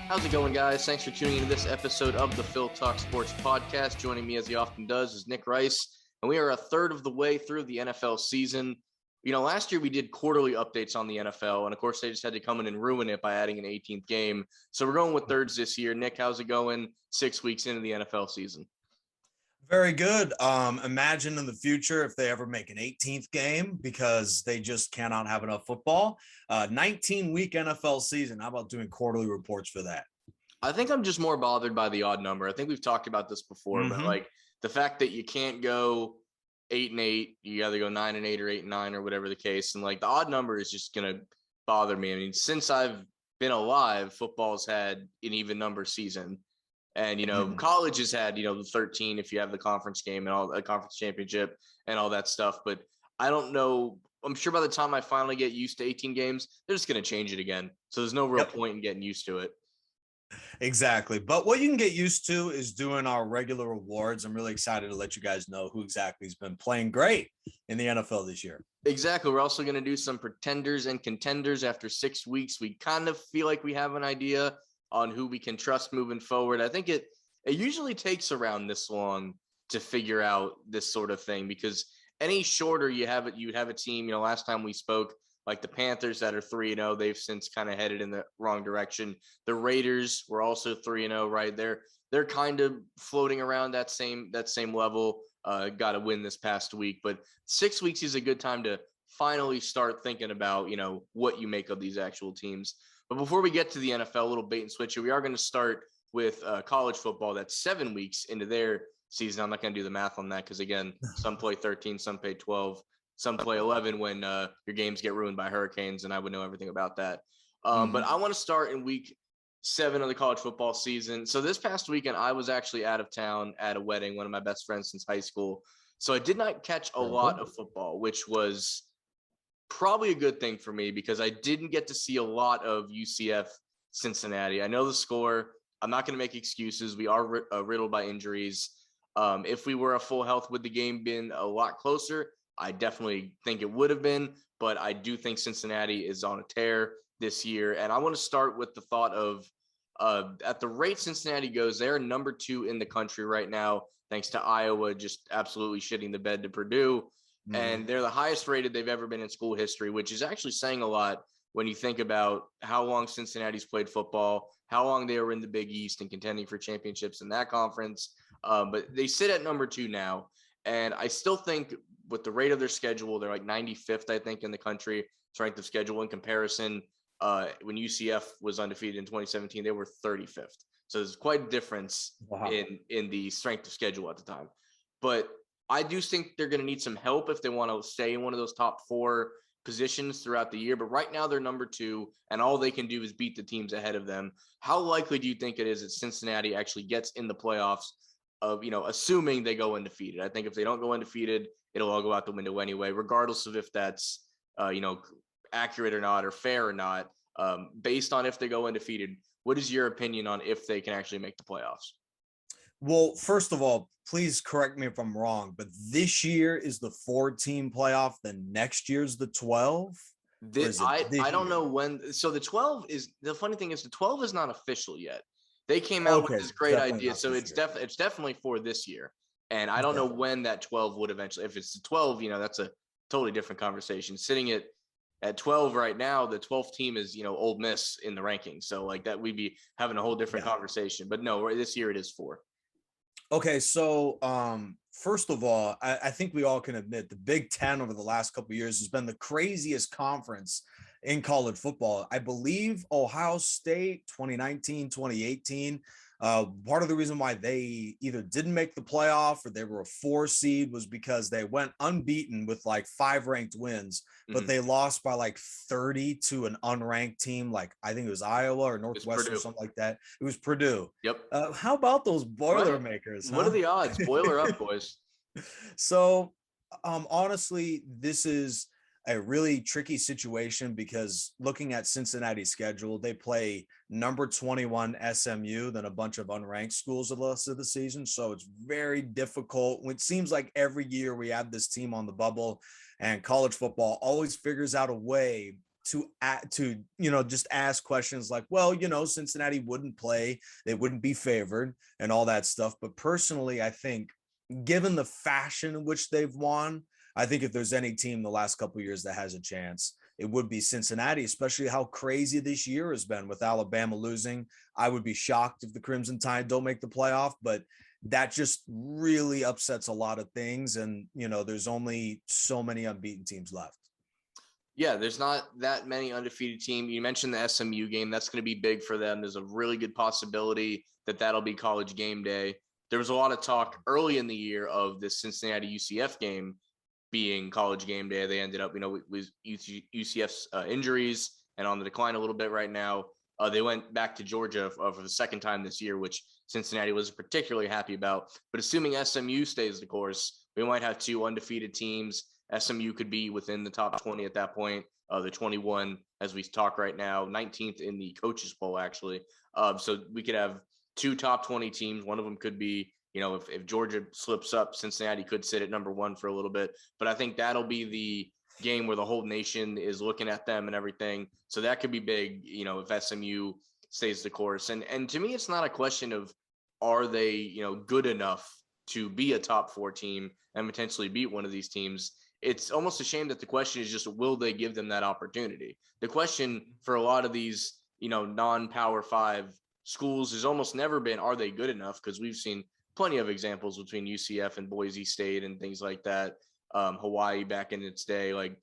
How's it going, guys? Thanks for tuning into this episode of the Phil Talk Sports Podcast. Joining me, as he often does, is Nick Rice, and we are a third of the way through the NFL season. You know, last year we did quarterly updates on the NFL, and of course they just had to come in and ruin it by adding an 18th game. So we're going with thirds this year. Nick, how's it going 6 weeks into the NFL season? Very good. Imagine in the future if they ever make an 18th game because they just cannot have enough football. 19-week NFL season. How about doing quarterly reports for that? I think I'm just more bothered by the odd number. I think we've talked about this before, but like the fact that you can't go 8-8, you either go 9-8 or 8-9 or whatever the case. And like the odd number is just going to bother me. I mean, since I've been alive, football's had an even number season. And, you know, college has had, you know, the 13 if you have the conference game and all the conference championship and all that stuff. But I don't know. I'm sure by the time I finally get used to 18 games, they're just going to change it again. So there's no real point in getting used to it. Exactly. But what you can get used to is doing our regular awards. I'm really excited to let you guys know who exactly has been playing great in the NFL this year. Exactly. We're also going to do some pretenders and contenders after 6 weeks. We kind of feel like we have an idea on who we can trust moving forward. I think it usually takes around this long to figure out this sort of thing, because any shorter you'd have a team, you know, last time we spoke, like the Panthers that are 3-0, they've since kind of headed in the wrong direction. The Raiders were also 3-0, right? They're kind of floating around that same level. Got a win this past week, but 6 weeks is a good time to finally start thinking about, you know, what you make of these actual teams. But before we get to the NFL, a little bait and switch here, we are going to start with college football. That's 7 weeks into their season. I'm not going to do the math on that because, again, some play 13, some play 12, some play 11 when your games get ruined by hurricanes, and I would know everything about that. But I want to start in week 7 of the college football season. So this past weekend, I was actually out of town at a wedding, one of my best friends since high school. So I did not catch a lot of football, which was probably a good thing for me because I didn't get to see a lot of UCF Cincinnati. I know the score. I'm not going to make excuses. We are riddled by injuries. If we were a full health, would the game been a lot closer? I definitely think it would have been, but I do think Cincinnati is on a tear this year. And I want to start with the thought of at the rate Cincinnati goes, they're number 2 in the country right now, thanks to Iowa just absolutely shitting the bed to Purdue. And they're the highest rated they've ever been in school history, which is actually saying a lot when you think about how long Cincinnati's played football, how long they were in the Big East and contending for championships in that conference. But they sit at number 2 now. And I still think with the rate of their schedule, they're like 95th, I think, in the country, strength of schedule in comparison. When UCF was undefeated in 2017, they were 35th. So there's quite a difference in the strength of schedule at the time. But I do think they're going to need some help if they want to stay in one of those top 4 positions throughout the year. But right now they're number 2, and all they can do is beat the teams ahead of them. How likely do you think it is that Cincinnati actually gets in the playoffs, of, you know, assuming they go undefeated? I think if they don't go undefeated, it'll all go out the window anyway, regardless of if that's, you know, accurate or not, or fair or not. Based on if they go undefeated, what is your opinion on if they can actually make the playoffs? Well, first of all, please correct me if I'm wrong, but this year is the 4-team playoff. Then next year's the 12. I don't know when. So the 12 is, the funny thing is the 12 is not official yet. They came out with this great idea. So it's definitely for this year. And I don't know when that 12 would eventually, if it's the 12, you know, that's a totally different conversation. Sitting at 12 right now, the 12th team is, you know, Ole Miss in the rankings. So like that, we'd be having a whole different conversation. But no, this year it is 4. Okay, so first of all, I think we all can admit the Big Ten over the last couple of years has been the craziest conference in college football. I believe Ohio State 2019, 2018. Part of the reason why they either didn't make the playoff or they were a 4 seed was because they went unbeaten with like 5 ranked wins, but they lost by like 30 to an unranked team. Like I think it was Iowa or Northwestern or something like that. It was Purdue. Yep. How about those Boilermakers? What are the odds? Boiler up, boys. So honestly, this is a really tricky situation because looking at Cincinnati's schedule, they play number 21 SMU, then a bunch of unranked schools the rest of the season. So it's very difficult. It seems like every year we have this team on the bubble, and college football always figures out a way just ask questions like, well, Cincinnati wouldn't play, they wouldn't be favored and all that stuff. But personally, I think given the fashion in which they've won, I think if there's any team the last couple of years that has a chance, it would be Cincinnati, especially how crazy this year has been with Alabama losing. I would be shocked if the Crimson Tide don't make the playoff, but that just really upsets a lot of things. And, there's only so many unbeaten teams left. Yeah, there's not that many undefeated teams. You mentioned the SMU game. That's going to be big for them. There's a really good possibility that that'll be College game day. There was a lot of talk early in the year of the Cincinnati UCF game being College game day. They ended up, with UCF's injuries and on the decline a little bit right now. They went back to Georgia for the second time this year, which Cincinnati wasn't particularly happy about. But assuming SMU stays the course, we might have two undefeated teams. SMU could be within the top 20 at that point. The 21, as we talk right now, 19th in the coaches poll, actually. So we could have two top 20 teams. One of them could be, if Georgia slips up, Cincinnati could sit at number one for a little bit. But I think that'll be the game where the whole nation is looking at them and everything. So that could be big, if SMU stays the course. And to me, it's not a question of are they, good enough to be a top four team and potentially beat one of these teams. It's almost a shame that the question is just, will they give them that opportunity? The question for a lot of these, non-Power 5 schools has almost never been, are they good enough? Because we've seen plenty of examples between UCF and Boise State and things like that. Hawaii back in its day, like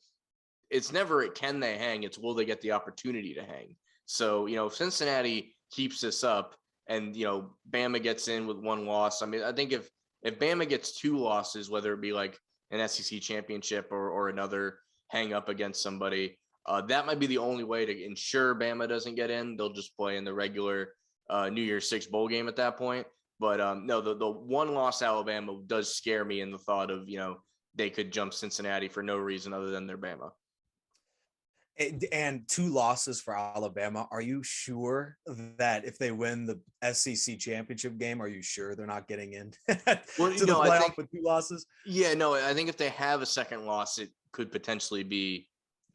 it's never, can they hang? It's, will they get the opportunity to hang? So, if Cincinnati keeps this up and, Bama gets in with one loss, I mean, I think if Bama gets two losses, whether it be like an SEC championship or another hang up against somebody, that might be the only way to ensure Bama doesn't get in. They'll just play in the regular New Year's Six bowl game at that point. But no, the one loss Alabama does scare me in the thought of, they could jump Cincinnati for no reason other than they're Bama. And two losses for Alabama. Are you sure that if they win the SEC championship game, are you sure they're not getting in to the playoff with two losses? Yeah, no, I think if they have a second loss, it could potentially be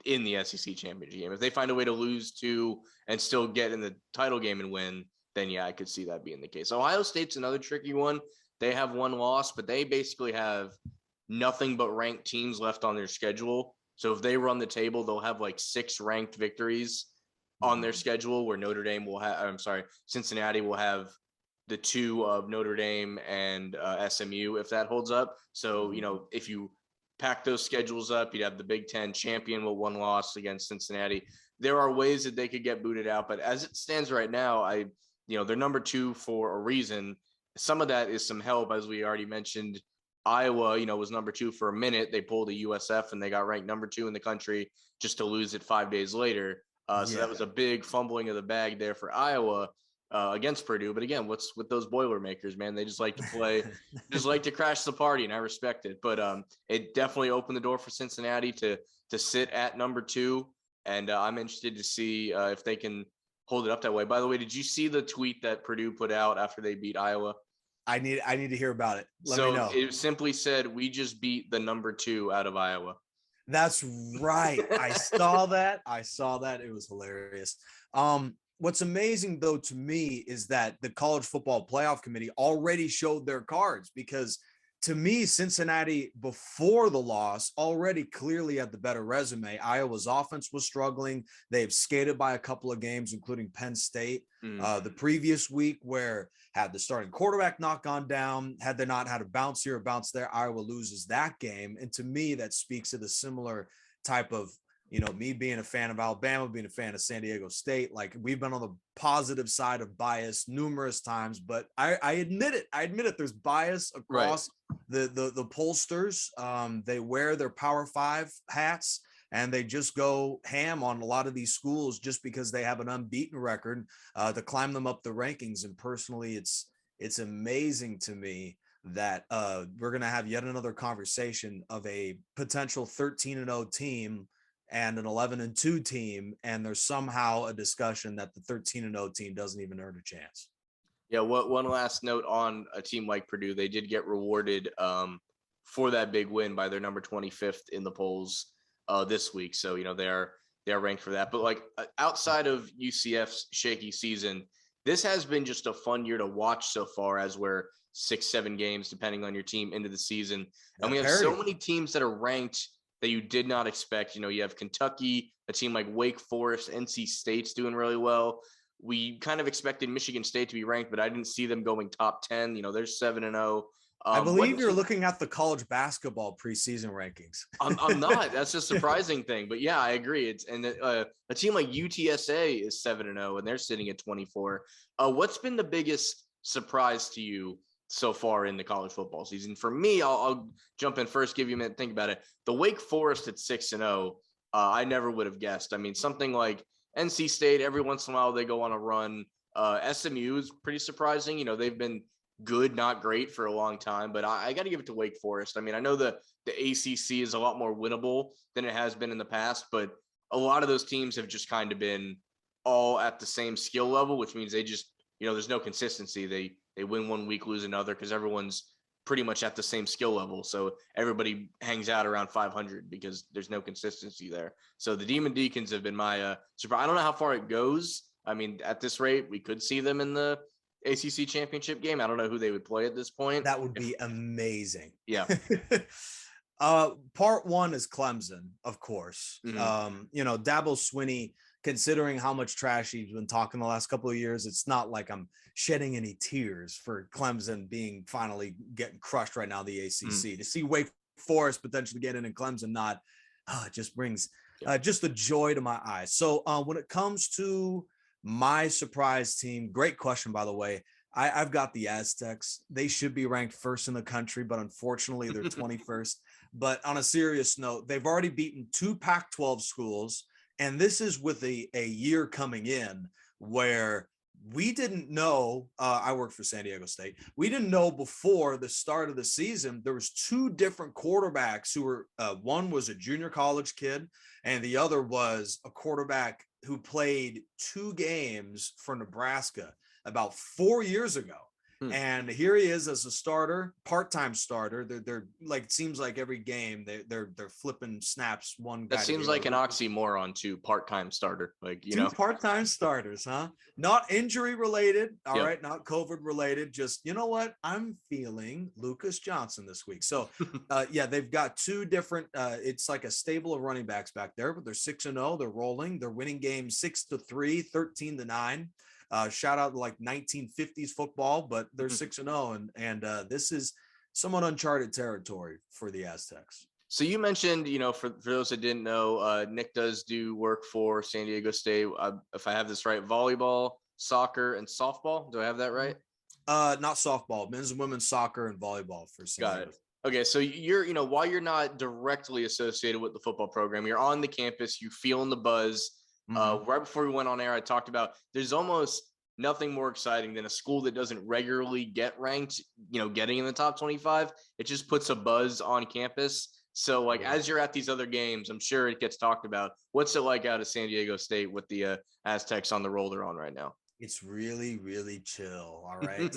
in the SEC championship game. If they find a way to lose two and still get in the title game and win, then yeah, I could see that being the case. Ohio State's another tricky one. They have one loss, but they basically have nothing but ranked teams left on their schedule. So if they run the table, they'll have like 6 ranked victories on their schedule, where Cincinnati will have the 2 of Notre Dame and SMU if that holds up. So, if you pack those schedules up, you'd have the Big Ten champion with one loss against Cincinnati. There are ways that they could get booted out, but as it stands right now, they're number 2 for a reason. Some of that is some help, as we already mentioned. Iowa, was number 2 for a minute. They pulled a USF and they got ranked number 2 in the country just to lose it 5 days later. So that was a big fumbling of the bag there for Iowa against Purdue. But again, what's with those Boilermakers, man? They just like to play, just like to crash the party, and I respect it. But it definitely opened the door for Cincinnati to sit at number 2. And I'm interested to see if they can hold it up that way. By the way, did you see the tweet that Purdue put out after they beat Iowa? I need to hear about it. Let me know. It simply said, "We just beat the number 2 out of Iowa." That's right. I saw that. It was hilarious. What's amazing though to me is that the College Football Playoff Committee already showed their cards, because to me, Cincinnati before the loss already clearly had the better resume. Iowa's offense was struggling. They've skated by a couple of games, including Penn State the previous week, where had the starting quarterback not gone down, had they not had a bounce here, a bounce there, Iowa loses that game. And to me, that speaks to the similar type of, me being a fan of Alabama, being a fan of San Diego State. Like, we've been on the positive side of bias numerous times, but I admit it. There's bias across the pollsters. They wear their Power 5 hats and they just go ham on a lot of these schools just because they have an unbeaten record to climb them up the rankings. And personally, it's amazing to me that we're going to have yet another conversation of a potential 13-0 team and an 11-2 team, and there's somehow a discussion that the 13-0 team doesn't even earn a chance. Yeah, one last note on a team like Purdue. They did get rewarded for that big win by their number 25th in the polls this week. So, they're they are ranked for that. But like outside of UCF's shaky season, this has been just a fun year to watch so far, as we're 6-7 games, depending on your team, into the season. And we have so many teams that are ranked that you did not expect. You know, you have Kentucky, a team like Wake Forest, NC State's doing really well. We kind of expected Michigan State to be ranked, but I didn't see them going top 10. You know, they're 7-0. I believe you're looking at the college basketball preseason rankings. I'm not. That's a surprising thing, but yeah, I agree. It's a team like UTSA is 7-0, and they're sitting at 24. What's been the biggest surprise to you so far in the college football season? For me, I'll jump in first, give you a minute to think about it. The Wake Forest at 6-0, I never would have guessed. I mean, something like NC State, every once in a while they go on a run. SMU is pretty surprising. You know, they've been good, not great for a long time, but I got to give it to Wake Forest. I mean, I know the ACC is a lot more winnable than it has been in the past, but a lot of those teams have just kind of been all at the same skill level, which means they just, you know, there's no consistency. They win one week, lose another, because everyone's pretty much at the same skill level. So everybody hangs out around 500 because there's no consistency there. So the Demon Deacons have been my surprise. I don't know how far it goes. I mean, at this rate, we could see them in the ACC championship game. I don't know who they would play at this point. That would be amazing. Yeah. Part one is Clemson, of course. Mm-hmm. You know, Dabo Swinney, considering how much trash he's been talking the last couple of years, it's not like I'm shedding any tears for Clemson being finally getting crushed right now in the ACC. To see Wake Forest potentially get in and Clemson not, it just brings just the joy to my eyes. So when it comes to my surprise team, great question, by the way. I've got the Aztecs. They should be ranked first in the country, but unfortunately they're 21st. But on a serious note, they've already beaten 2 Pac-12 schools. And this is with a year coming in where we didn't know, I work for San Diego State. We didn't know before the start of the season, there was 2 different quarterbacks who were, one was a junior college kid and the other was a quarterback who played 2 games for Nebraska about 4 years ago. And here he is as a starter, part-time starter. They're like, it seems like every game they're flipping snaps. One guy. That seems like an oxymoron too. Part-time starter, like, you 2 know, part-time starters, huh? Not injury related. All right, not COVID related. Just, you know what? I'm feeling Lucas Johnson this week. So, yeah, they've got 2 different. It's like a stable of running backs back there, but they're 6-0. They're rolling. They're winning games 6-3, 13-9. Shout out to like 1950s football, but they're 6-0, and this is somewhat uncharted territory for the Aztecs. So you mentioned, you know, for those that didn't know, Nick does do work for San Diego State. If I have this right, volleyball, soccer, and softball. Do I have that right? Not softball, men's and women's soccer and volleyball for San Diego. Got it. Okay, so you're, you know, while you're not directly associated with the football program, you're on the campus, you're feeling the buzz. Right before we went on air, I talked about there's almost nothing more exciting than a school that doesn't regularly get ranked, you know, getting in the top 25. It just puts a buzz on campus. So like, as you're at these other games, I'm sure it gets talked about. What's it like out of San Diego State with the Aztecs on the roll they're on right now? It's really, really chill. All right.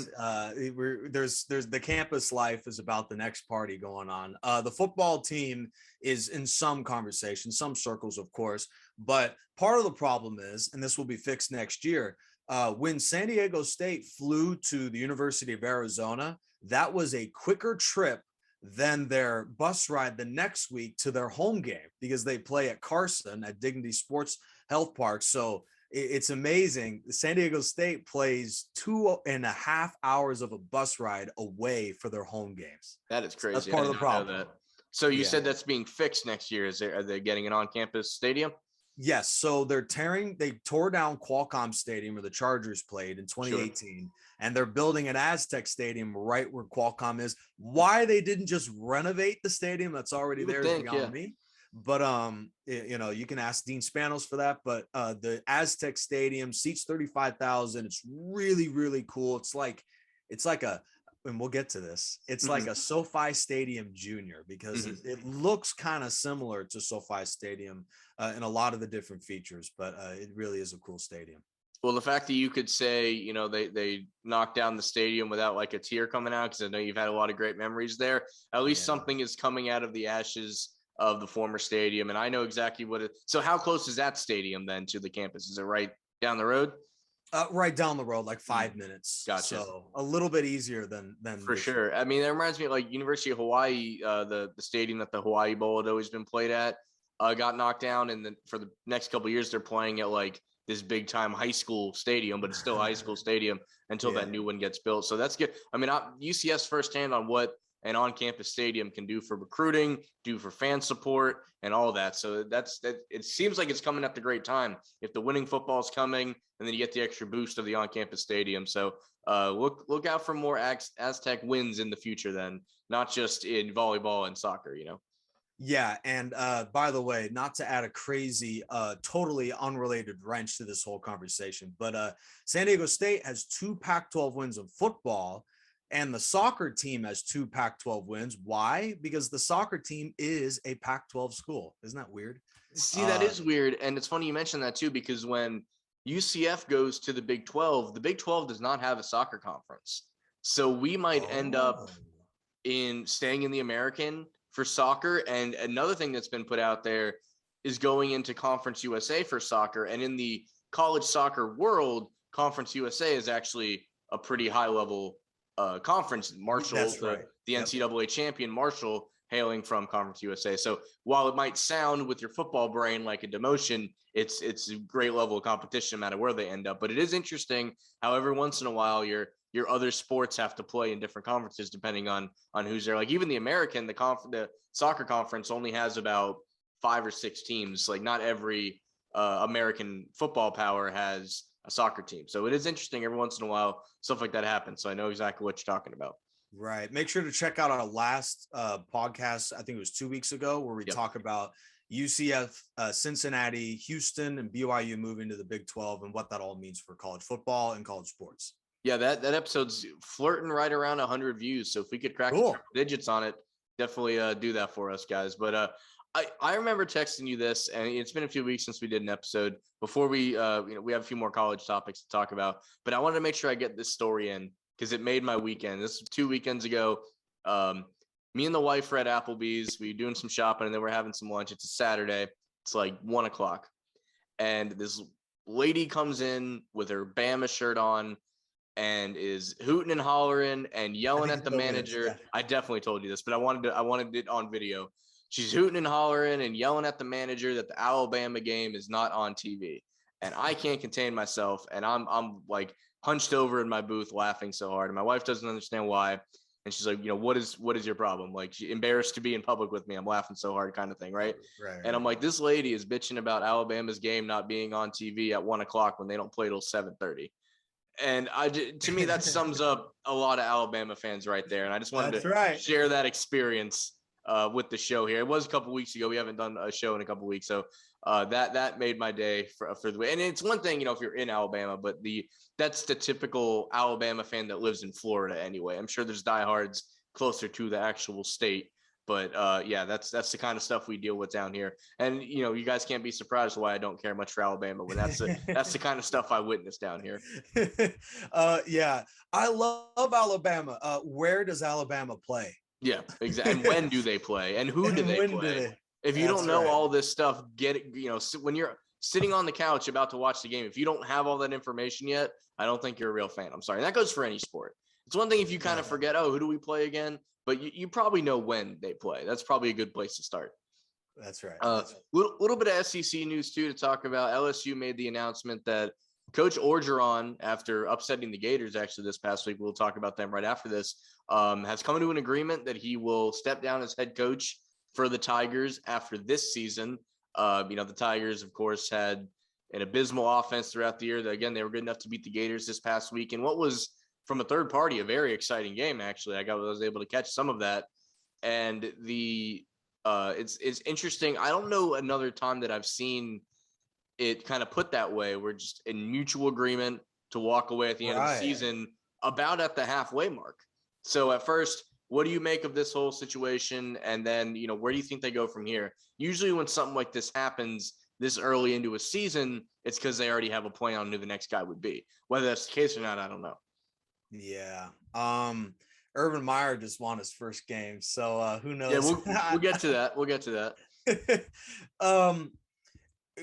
There's the campus life is about the next party going on. The football team is in some conversation, some circles, of course, but part of the problem is, and this will be fixed next year, when San Diego State flew to the University of Arizona, that was a quicker trip than their bus ride the next week to their home game, because they play at Carson at Dignity Sports Health Park. So it's amazing. San Diego State plays 2.5 hours of a bus ride away for their home games. That is crazy. That's part of the problem. So you said that's being fixed next year. Are they getting an on-campus stadium? Yes. So they tore down Qualcomm Stadium where the Chargers played in 2018, and they're building an Aztec Stadium right where Qualcomm is. Why they didn't just renovate the stadium that's already there is beyond me. But you know, you can ask Dean Spanos for that. But the Aztec Stadium seats 35,000. It's really, really cool. It's like a, and we'll get to this. It's like a SoFi Stadium Junior, because it looks kind of similar to SoFi Stadium in a lot of the different features, but it really is a cool stadium. Well, the fact that you could say, you know, they knocked down the stadium without like a tear coming out, because I know you've had a lot of great memories there. At least something is coming out of the ashes of the former stadium, and I know exactly what it. So how close is that stadium then to the campus? Is it right down the road? Right down the road, like 5 minutes. Gotcha. So a little bit easier than For sure. I mean, that reminds me of like University of Hawaii, the stadium that the Hawaii Bowl had always been played at, got knocked down, and then for the next couple of years, they're playing at like this big time high school stadium, but it's still a high school stadium until that new one gets built. So that's good. I mean, UCS firsthand on what an on-campus stadium can do for recruiting, do for fan support, and all that. So that. It seems like it's coming at the great time. If the winning football is coming, and then you get the extra boost of the on-campus stadium. So look out for more Aztec wins in the future. Then, not just in volleyball and soccer. Yeah, and by the way, not to add a crazy, totally unrelated wrench to this whole conversation, but San Diego State has 2 Pac-12 wins in football, and the soccer team has 2 Pac-12 wins. Why? Because the soccer team is a Pac-12 school. Isn't that weird? See, that is weird, and it's funny you mentioned that too, because when UCF goes to the Big 12 does not have a soccer conference, so we might end up in staying in the American for soccer. And another thing that's been put out there is going into Conference USA for soccer. And in the college soccer world, Conference USA is actually a pretty high level conference. Marshall, the NCAA champion, Marshall, hailing from Conference USA. So while it might sound with your football brain like a demotion, it's a great level of competition no matter where they end up. But it is interesting how every once in a while your other sports have to play in different conferences depending on who's there. Like even the American, the soccer conference only has about 5 or 6 teams. Like not every American football power has a soccer team. So it is interesting every once in a while, stuff like that happens. So I know exactly what you're talking about. Right. Make sure to check out our last podcast. I think it was 2 weeks ago, where we talk about UCF, Cincinnati, Houston, and BYU moving to the Big 12 and what that all means for college football and college sports. Yeah, that episode's flirting right around 100 views. So if we could crack the digits on it, definitely do that for us, guys. But I remember texting you this, and it's been a few weeks since we did an episode. Before we we have a few more college topics to talk about, but I wanted to make sure I get this story in because it made my weekend. This was 2 weekends ago. Me and the wife were at Applebee's. We were doing some shopping, and then we're having some lunch. It's a Saturday. It's like 1:00, and this lady comes in with her Bama shirt on and is hooting and hollering and yelling at the manager. I definitely told you this, but I wanted it on video. She's hooting and hollering and yelling at the manager that the Alabama game is not on TV. And I can't contain myself. And I'm like hunched over in my booth laughing so hard. And my wife doesn't understand why. And she's like, what is your problem? Like, she embarrassed to be in public with me. I'm laughing so hard kind of thing. Right. And I'm like, this lady is bitching about Alabama's game not being on TV at 1:00 when they don't play till 7:30. And to me, that sums up a lot of Alabama fans right there. And I just wanted to share that experience with the show here. It was a couple weeks ago. We haven't done a show in a couple weeks. So that made my day for the way. And it's one thing, if you're in Alabama, but that's the typical Alabama fan that lives in Florida anyway. I'm sure there's diehards closer to the actual state. But yeah, that's the kind of stuff we deal with down here. And you guys can't be surprised why I don't care much for Alabama when that's the kind of stuff I witness down here. Yeah, I love Alabama. Where does Alabama play? Yeah, exactly. And when do they play? And who do they play? If you don't know all this stuff, get it. When you're sitting on the couch about to watch the game, if you don't have all that information yet, I don't think you're a real fan. I'm sorry. And that goes for any sport. It's one thing if you kind of forget, who do we play again? But you probably know when they play. That's probably a good place to start. That's right. Little bit of SEC news, too, to talk about. LSU made the announcement that Coach Orgeron, after upsetting the Gators actually this past week, we'll talk about them right after this, has come to an agreement that he will step down as head coach for the Tigers after this season. The Tigers, of course, had an abysmal offense throughout the year. Again, they were good enough to beat the Gators this past week. And what was, from a third party, a very exciting game, actually. I was able to catch some of that. And it's interesting. I don't know another time that I've seen it kind of put that way. We're just in mutual agreement to walk away at the end of the season, about at the halfway mark. So at first, what do you make of this whole situation? And then, where do you think they go from here? Usually when something like this happens this early into a season, it's because they already have a plan on who the next guy would be. Whether that's the case or not, I don't know. Yeah. Urban Meyer just won his first game. So who knows? Yeah, we'll get to that. um,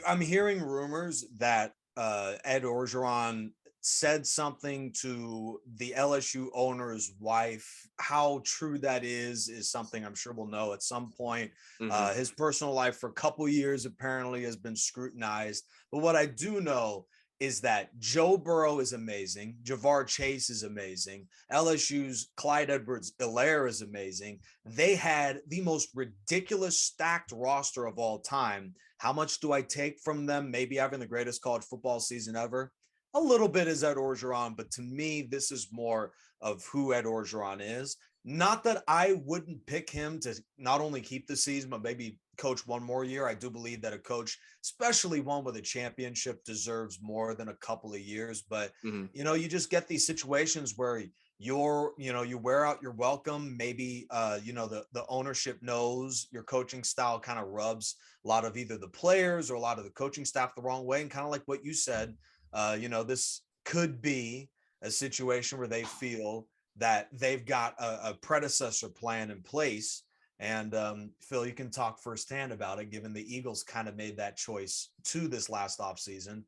I'm hearing rumors that Ed Orgeron said something to the LSU owner's wife. How true that is something I'm sure we'll know at some point. Hmm. His personal life for a couple years apparently has been scrutinized. But what I do know is that Joe Burrow is amazing. Javar Chase is amazing. LSU's Clyde Edwards-Helaire is amazing. They had the most ridiculous stacked roster of all time. How much do I take from them? Maybe having the greatest college football season ever. A little bit is Ed Orgeron, but to me, this is more of who Ed Orgeron is. Not that I wouldn't pick him to not only keep the season, but maybe coach one more year. I do believe that a coach, especially one with a championship, deserves more than a couple of years. But, Hmm. you just get these situations where you wear out your welcome. Maybe, the ownership knows your coaching style kind of rubs a lot of either the players or a lot of the coaching staff the wrong way. And kind of like what you said, this could be a situation where they feel that they've got a predecessor plan in place. And Phil, you can talk firsthand about it, given the Eagles kind of made that choice to this last offseason.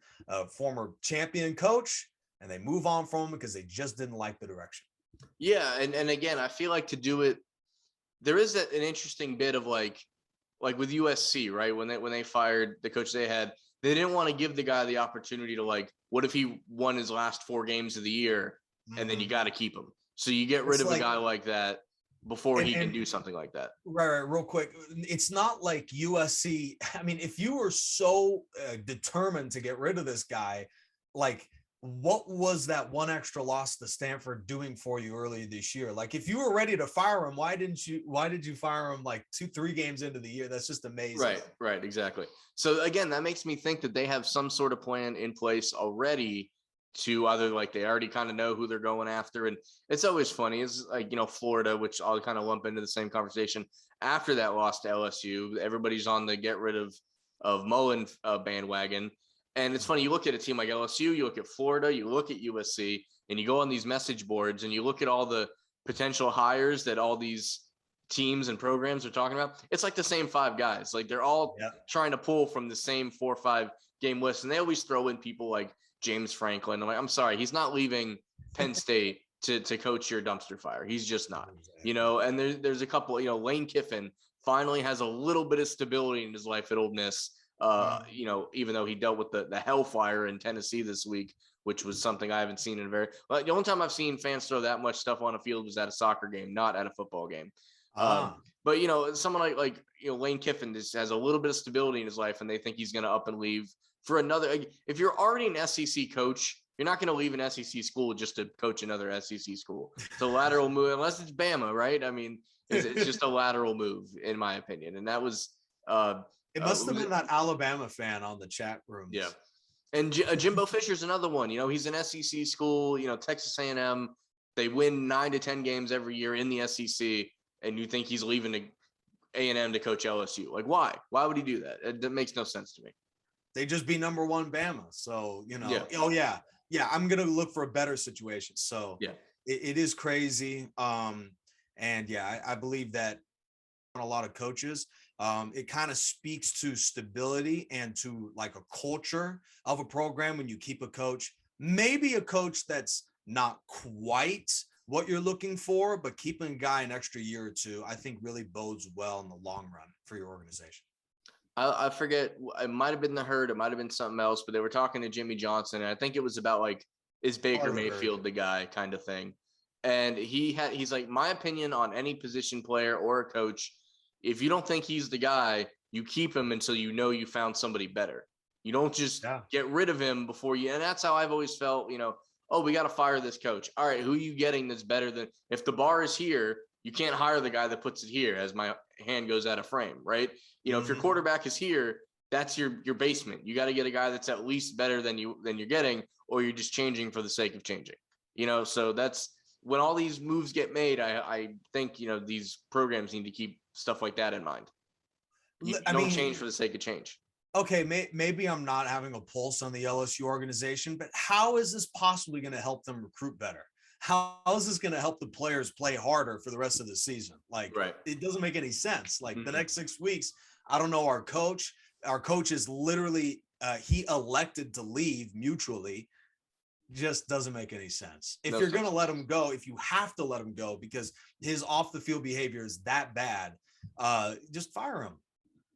Former champion coach, and they move on from him because they just didn't like the direction. Yeah, and again, I feel like to do it, there is an interesting bit of like with USC, right? When they fired the coach they had, they didn't want to give the guy the opportunity to what if he won his last 4 games of the year, and then you got to keep him. So you get rid It's of a like, guy like that before he can and do something like that. right, real quick. It's not like USC. I mean, if you were so determined to get rid of this guy, like, what was that one extra loss to Stanford doing for you earlier this year? Like, if you were ready to fire him, why did you fire him like 2-3 games into the year? That's just amazing. Right, exactly. So again, that makes me think that they have some sort of plan in place already to either they already kind of know who they're going after. And it's always funny. It's Florida, which I'll kind of lump into the same conversation. After that loss to LSU, everybody's on the get rid of Mullen bandwagon. And it's funny, you look at a team like LSU, you look at Florida, you look at USC, and you go on these message boards and you look at all the potential hires that all these teams and programs are talking about. It's like the same 5 guys. Like they're all trying to pull from the same 4 or 5 game list. And they always throw in people like James Franklin. I'm sorry, he's not leaving Penn State to coach your dumpster fire. He's just not, and there's a couple, Lane Kiffin finally has a little bit of stability in his life at Ole Miss. Even though he dealt with the hellfire in Tennessee this week, which was something I haven't seen in the only time I've seen fans throw that much stuff on a field was at a soccer game, not at a football game. But someone like Lane Kiffin just has a little bit of stability in his life, and they think he's going to up and leave for another. If you're already an SEC coach, you're not going to leave an SEC school just to coach another SEC school. It's a lateral move, unless it's Bama, right? I mean, it's just a lateral move, in my opinion. And that was it must have been that Alabama fan on the chat room. Yeah. And Jimbo Fisher's another one. He's an SEC school, Texas A&M. They win 9 to 10 games every year in the SEC, and you think he's leaving A&M to coach LSU. Like, why? Why would he do that? That makes no sense to me. They just be number 1 Bama. So, Yeah. Oh, yeah. Yeah, I'm going to look for a better situation. So, yeah, it is crazy. And, yeah, I believe that on a lot of coaches, it kind of speaks to stability and to like a culture of a program when you keep a coach, maybe a coach that's not quite what you're looking for, but keeping a guy an extra year or two, I think really bodes well in the long run for your organization. I forget, it might have been the Herd, it might have been something else, but they were talking to Jimmy Johnson, and I think it was about is Baker Mayfield the guy kind of thing. And he's like, my opinion on any position player or a coach, if you don't think he's the guy, you keep him until you found somebody better. You don't just get rid of him before you. And that's how I've always felt, we got to fire this coach. All right, who are you getting that's better than – if the bar is here, you can't hire the guy that puts it here as my hand goes out of frame, right? If your quarterback is here, that's your basement. You got to get a guy that's at least better than you're getting, or you're just changing for the sake of changing. So that's – when all these moves get made, I think, these programs need to keep stuff like that in mind. You don't change for the sake of change. Okay, maybe I'm not having a pulse on the LSU organization, but how is this possibly going to help them recruit better? How is this going to help the players play harder for the rest of the season? It doesn't make any sense. The next 6 weeks, I don't know our coach. Our coach is literally he elected to leave mutually. Just doesn't make any sense. If you're going to let him go, if you have to let him go because his off the field behavior is that bad, just fire him.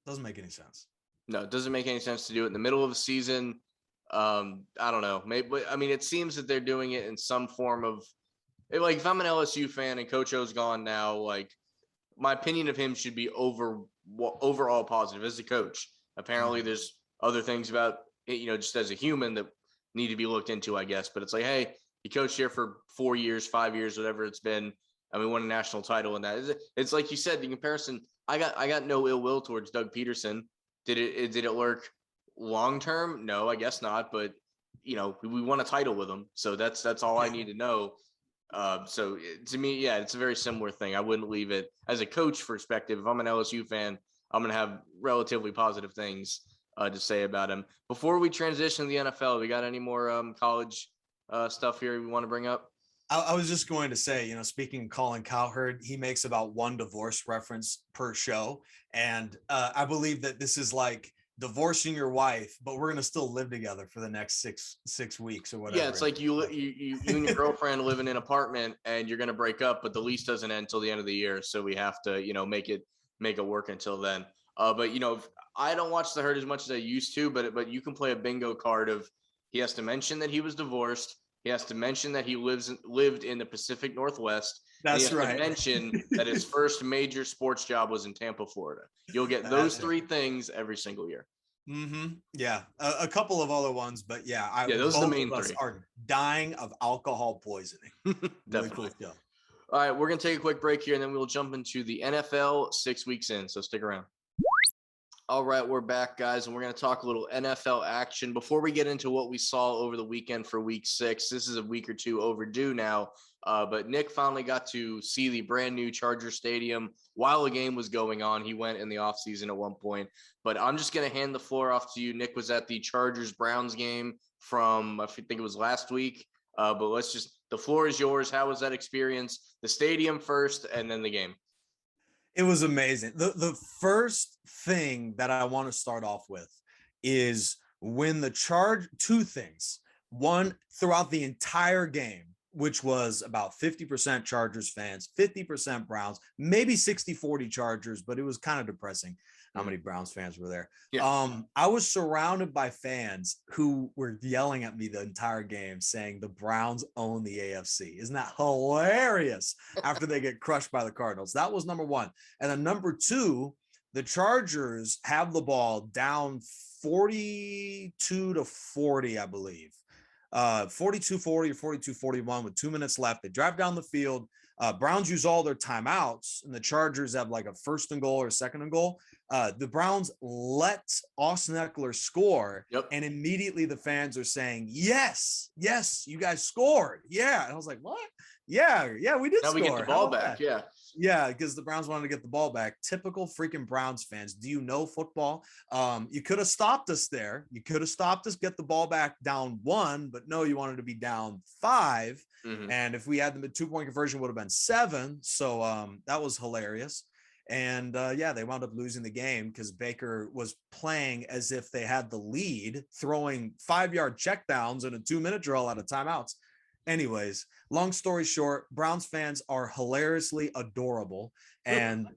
Doesn't make any sense. No, it doesn't make any sense to do it in the middle of the season. I don't know. Maybe, I mean, it seems that they're doing it in some form of, like, if I'm an LSU fan and Coach O's gone now, like, my opinion of him should be overall positive as a coach. Apparently, there's other things about it, just as a human that need to be looked into, I guess. But it's like, hey, he coached here for 4 years, 5 years, whatever it's been. And we won a national title in that. It's like you said, the comparison. I got no ill will towards Doug Peterson. Did it work long term? No, I guess not. But we won a title with him, so that's all I need to know. So to me, yeah, it's a very similar thing. I wouldn't leave it as a coach perspective. If I'm an LSU fan, I'm going to have relatively positive things to say about him. Before we transition to the NFL, we got any more college stuff here we want to bring up? I was just going to say, speaking of Colin Cowherd, he makes about one divorce reference per show. And I believe that this is like divorcing your wife, but we're going to still live together for the next six weeks or whatever. Yeah, it's like you and your girlfriend live in an apartment and you're going to break up, but the lease doesn't end until the end of the year. So we have to, make it work until then. But, I don't watch The Herd as much as I used to, but you can play a bingo card of he has to mention that he was divorced. He has to mention that he lived in the Pacific Northwest. That's and he has right. to mention that his first major sports job was in Tampa, Florida. You'll get those three things every single year. Yeah, a couple of other ones, but yeah, those are the main three. Are dying of alcohol poisoning. Definitely. Cool. All right, we're gonna take a quick break here, and then we'll jump into the NFL 6 weeks in. So stick around. All right, we're back, guys, and we're going to talk a little NFL action. Before we get into what we saw over the weekend for Week 6, this is a week or two overdue now, but Nick finally got to see the brand new Charger Stadium while the game was going on. He went in the offseason at one point, but I'm just going to hand the floor off to you. Nick was at the Chargers-Browns game from, I think it was last week, but the floor is yours. How was that experience? The stadium first, and then the game. It was amazing. The first thing that I want to start off with is when two things. One, throughout the entire game, which was about 50% Chargers fans, 50% Browns, maybe 60-40 Chargers, but it was kind of depressing how many Browns fans were there. Yeah. I was surrounded by fans who were yelling at me the entire game saying the Browns own the AFC. Isn't that hilarious after they get crushed by the Cardinals? That was number one. And then number two, the Chargers have the ball down 42-40, I believe. 42-40 or 42-41 with 2 minutes left. They drive down the field. Browns use all their timeouts, and the Chargers have like a 1st and goal or 2nd and goal. The Browns let Austin Eckler score, and immediately the fans are saying, yes, you guys scored. Yeah. And I was like, what? Yeah, we did now score. We get the ball back, Yeah, because the Browns wanted to get the ball back. Typical freaking Browns fans. Do you know football? You could have stopped us there. You could have stopped us, get the ball back down 1, but no, you wanted to be down 5. Mm-hmm. And if we had the 2-point conversion, would have been 7. So that was hilarious. And they wound up losing the game because Baker was playing as if they had the lead, throwing 5-yard checkdowns and a 2-minute drill out of timeouts. Anyways, long story short, Browns fans are hilariously adorable. And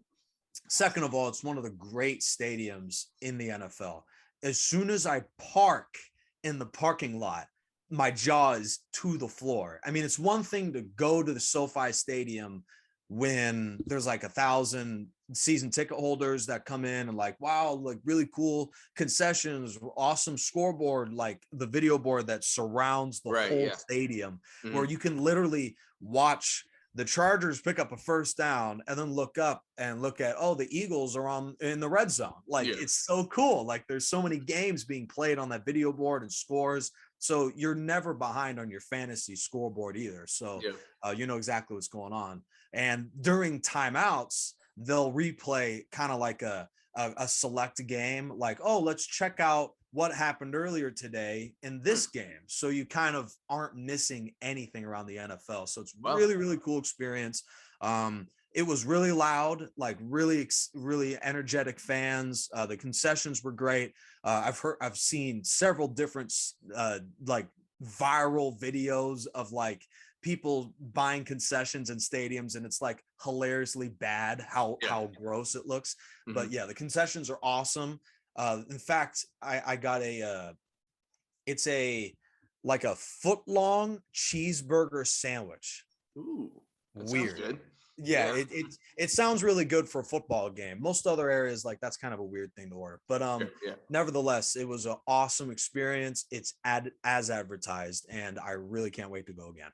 second of all, it's one of the great stadiums in the NFL. As soon as I park in the parking lot, my jaw is to the floor. I mean, it's one thing to go to the SoFi Stadium when there's like 1,000 season ticket holders that come in and like, wow, like really cool concessions, awesome scoreboard, like the video board that surrounds the whole stadium, where you can literally watch the Chargers pick up a 1st down and then look up and look at, the Eagles are in the red zone. Like, it's so cool. Like, there's so many games being played on that video board and scores. So you're never behind on your fantasy scoreboard either. So you know exactly what's going on. And during timeouts, they'll replay kind of like a select game, like, let's check out what happened earlier today in this game. So you kind of aren't missing anything around the NFL. So it's really, really cool experience. It was really loud, like really energetic fans. The concessions were great. I've seen several different like viral videos of like people buying concessions in stadiums, and it's like hilariously bad how gross it looks. But yeah, the concessions are awesome. In fact, I got it's a like a foot long cheeseburger sandwich. Ooh, that sounds Weird. good. Yeah, it sounds really good for a football game. Most other areas, like, that's kind of a weird thing to order. But Yeah. nevertheless, it was an awesome experience. It's as advertised, and I really can't wait to go again.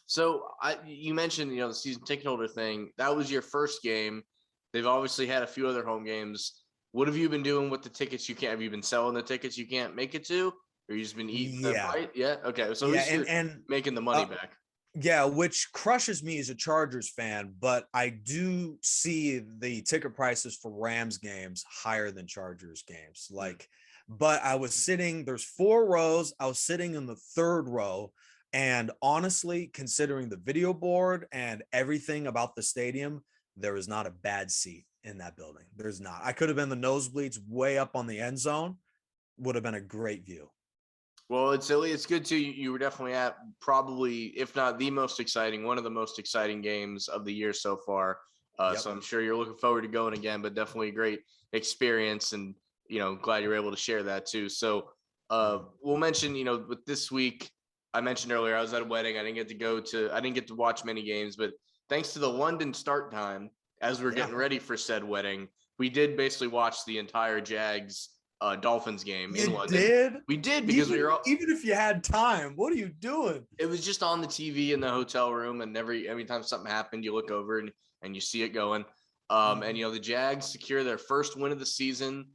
So you mentioned, the season ticket holder thing. That was your first game. They've obviously had a few other home games. What have you been doing with the tickets you can't? Have you been selling the tickets you can't make it to, or you just been eating the Yeah. fight? Yeah. Okay. So at Yeah, least you're and making the money back. yeah, which crushes me as a Chargers fan, but I do see the ticket prices for Rams games higher than Chargers games. Like, but there's 4 rows. I was sitting in the third row. And honestly, considering the video board and everything about the stadium, there is not a bad seat in that building. There's not. I could have been the nosebleeds way up on the end zone, would have been a great view. Well, it's good too. You were definitely at probably, if not the most exciting, one of the most exciting games of the year so far. Yep. So I'm sure you're looking forward to going again, but definitely a great experience, and glad you're able to share that too. So we'll mention, with this week, I mentioned earlier I was at a wedding. I didn't get to watch many games, but thanks to the London start time, as we're getting ready for said wedding, we did basically watch the entire Jags Dolphins game in London. Did? We did, because even if you had time, what are you doing? It was just on the TV in the hotel room, and every time something happened, you look over and you see it going. And the Jags secure their first win of the season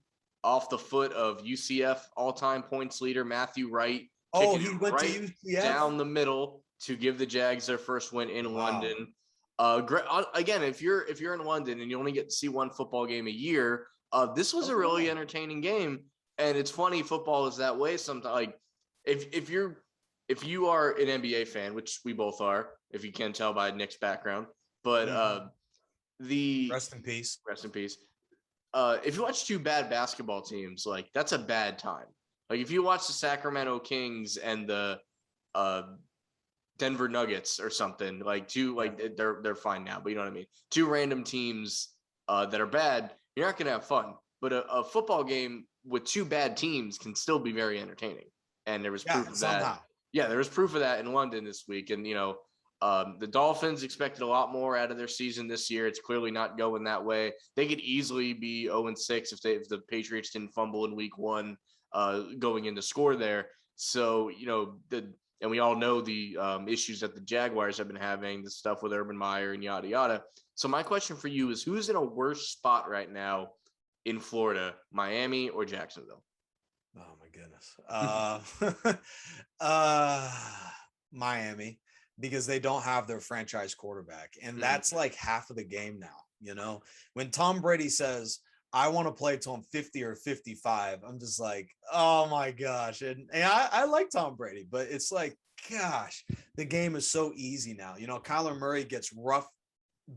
off the foot of UCF all-time points leader Matthew Wright. Oh, he went to UCF down the middle to give the Jags their first win in London. Again, if you're in London and you only get to see one football game a year, this was a really entertaining game. And it's funny, football is that way sometimes. Like, if you are an NBA fan, which we both are, if you can tell by Nick's background, but rest in peace. If you watch two bad basketball teams, like, that's a bad time. Like, if you watch the Sacramento Kings and the Denver Nuggets or something, like they're fine now, but you know what I mean? Two random teams that are bad, you're not gonna have fun. But a football game with two bad teams can still be very entertaining. And there was proof of that. Yeah, there was proof of that in London this week. And the Dolphins expected a lot more out of their season this year. It's clearly not going that way. They could easily be 0-6 if the Patriots didn't fumble in week 1 going into score there. So, and we all know the issues that the Jaguars have been having, the stuff with Urban Meyer and yada, yada. So my question for you is, who's in a worse spot right now in Florida, Miami or Jacksonville? Oh, my goodness. Miami, because they don't have their franchise quarterback. And that's like half of the game now. When Tom Brady says, I want to play till I'm 50 or 55, I'm just like, oh my gosh. And I like Tom Brady, but it's like, gosh, the game is so easy now. Kyler Murray gets roughed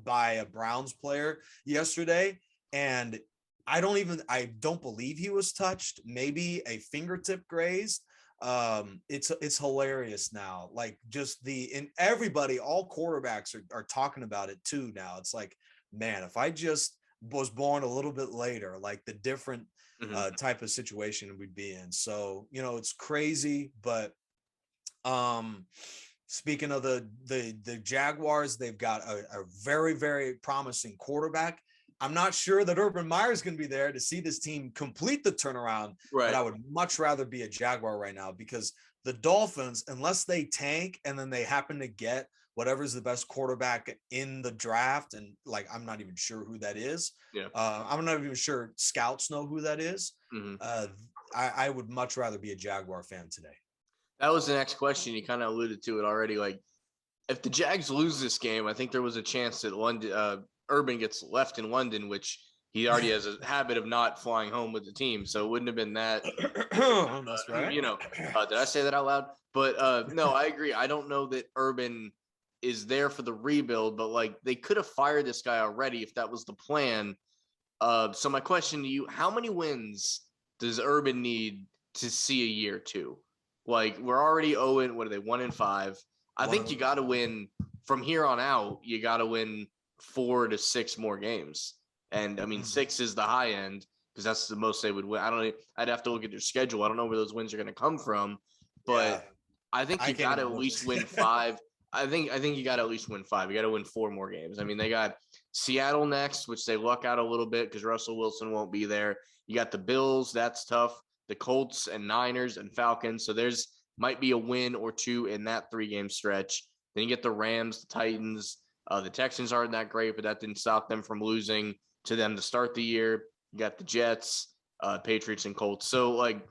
by a Browns player yesterday, and I don't believe he was touched. Maybe a fingertip grazed. It's hilarious now. Like, just everybody, all quarterbacks are talking about it too now. It's like, man, if I just was born a little bit later, like, the different type of situation we'd be in. So, it's crazy. But speaking of the Jaguars, they've got a very, very promising quarterback. I'm not sure that Urban Meyer is going to be there to see this team complete the turnaround, but I would much rather be a Jaguar right now, because the Dolphins, unless they tank and then they happen to get whatever's the best quarterback in the draft, and like, I'm not even sure who that is. Yeah. I'm not even sure scouts know who that is. I would much rather be a Jaguar fan today. That was the next question. You kind of alluded to it already. Like, if the Jags lose this game, I think there was a chance that Urban gets left in London, which he already has a habit of not flying home with the team. So it wouldn't have been that. That's right. Did I say that out loud? But no, I agree. I don't know that Urban is there for the rebuild, but like they could have fired this guy already if that was the plan. So my question to you, how many wins does Urban need to see a year two? Like we're already owing, what are they, 1-5? I think you got to win from here on out. You got to win 4 to 6 more games. And I mean, 6 is the high end because that's the most they would win. I'd have to look at their schedule. I don't know where those wins are going to come from, but I think you got to at least win 5. I think you got to at least win 5. You got to win 4 more games. I mean, they got Seattle next, which they luck out a little bit because Russell Wilson won't be there. You got the Bills, that's tough. The Colts and Niners and Falcons. So there's might be a win or 2 in that 3-game stretch. Then you get the Rams, the Titans. The Texans aren't that great, but that didn't stop them from losing to them to start the year. You got the Jets, Patriots, and Colts. So, like,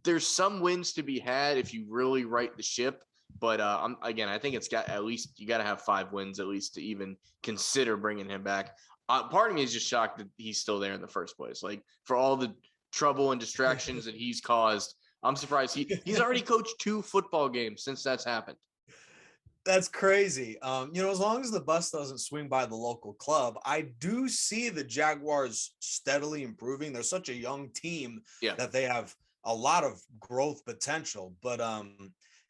there's some wins to be had if you really right the ship. But I think it's got at least you got to have 5 wins at least to even consider bringing him back. Part of me is just shocked that he's still there in the first place. Like for all the trouble and distractions that he's caused, I'm surprised he's already coached 2 football games since that's happened. That's crazy. As long as the bus doesn't swing by the local club, I do see the Jaguars steadily improving. They're such a young team that they have a lot of growth potential. But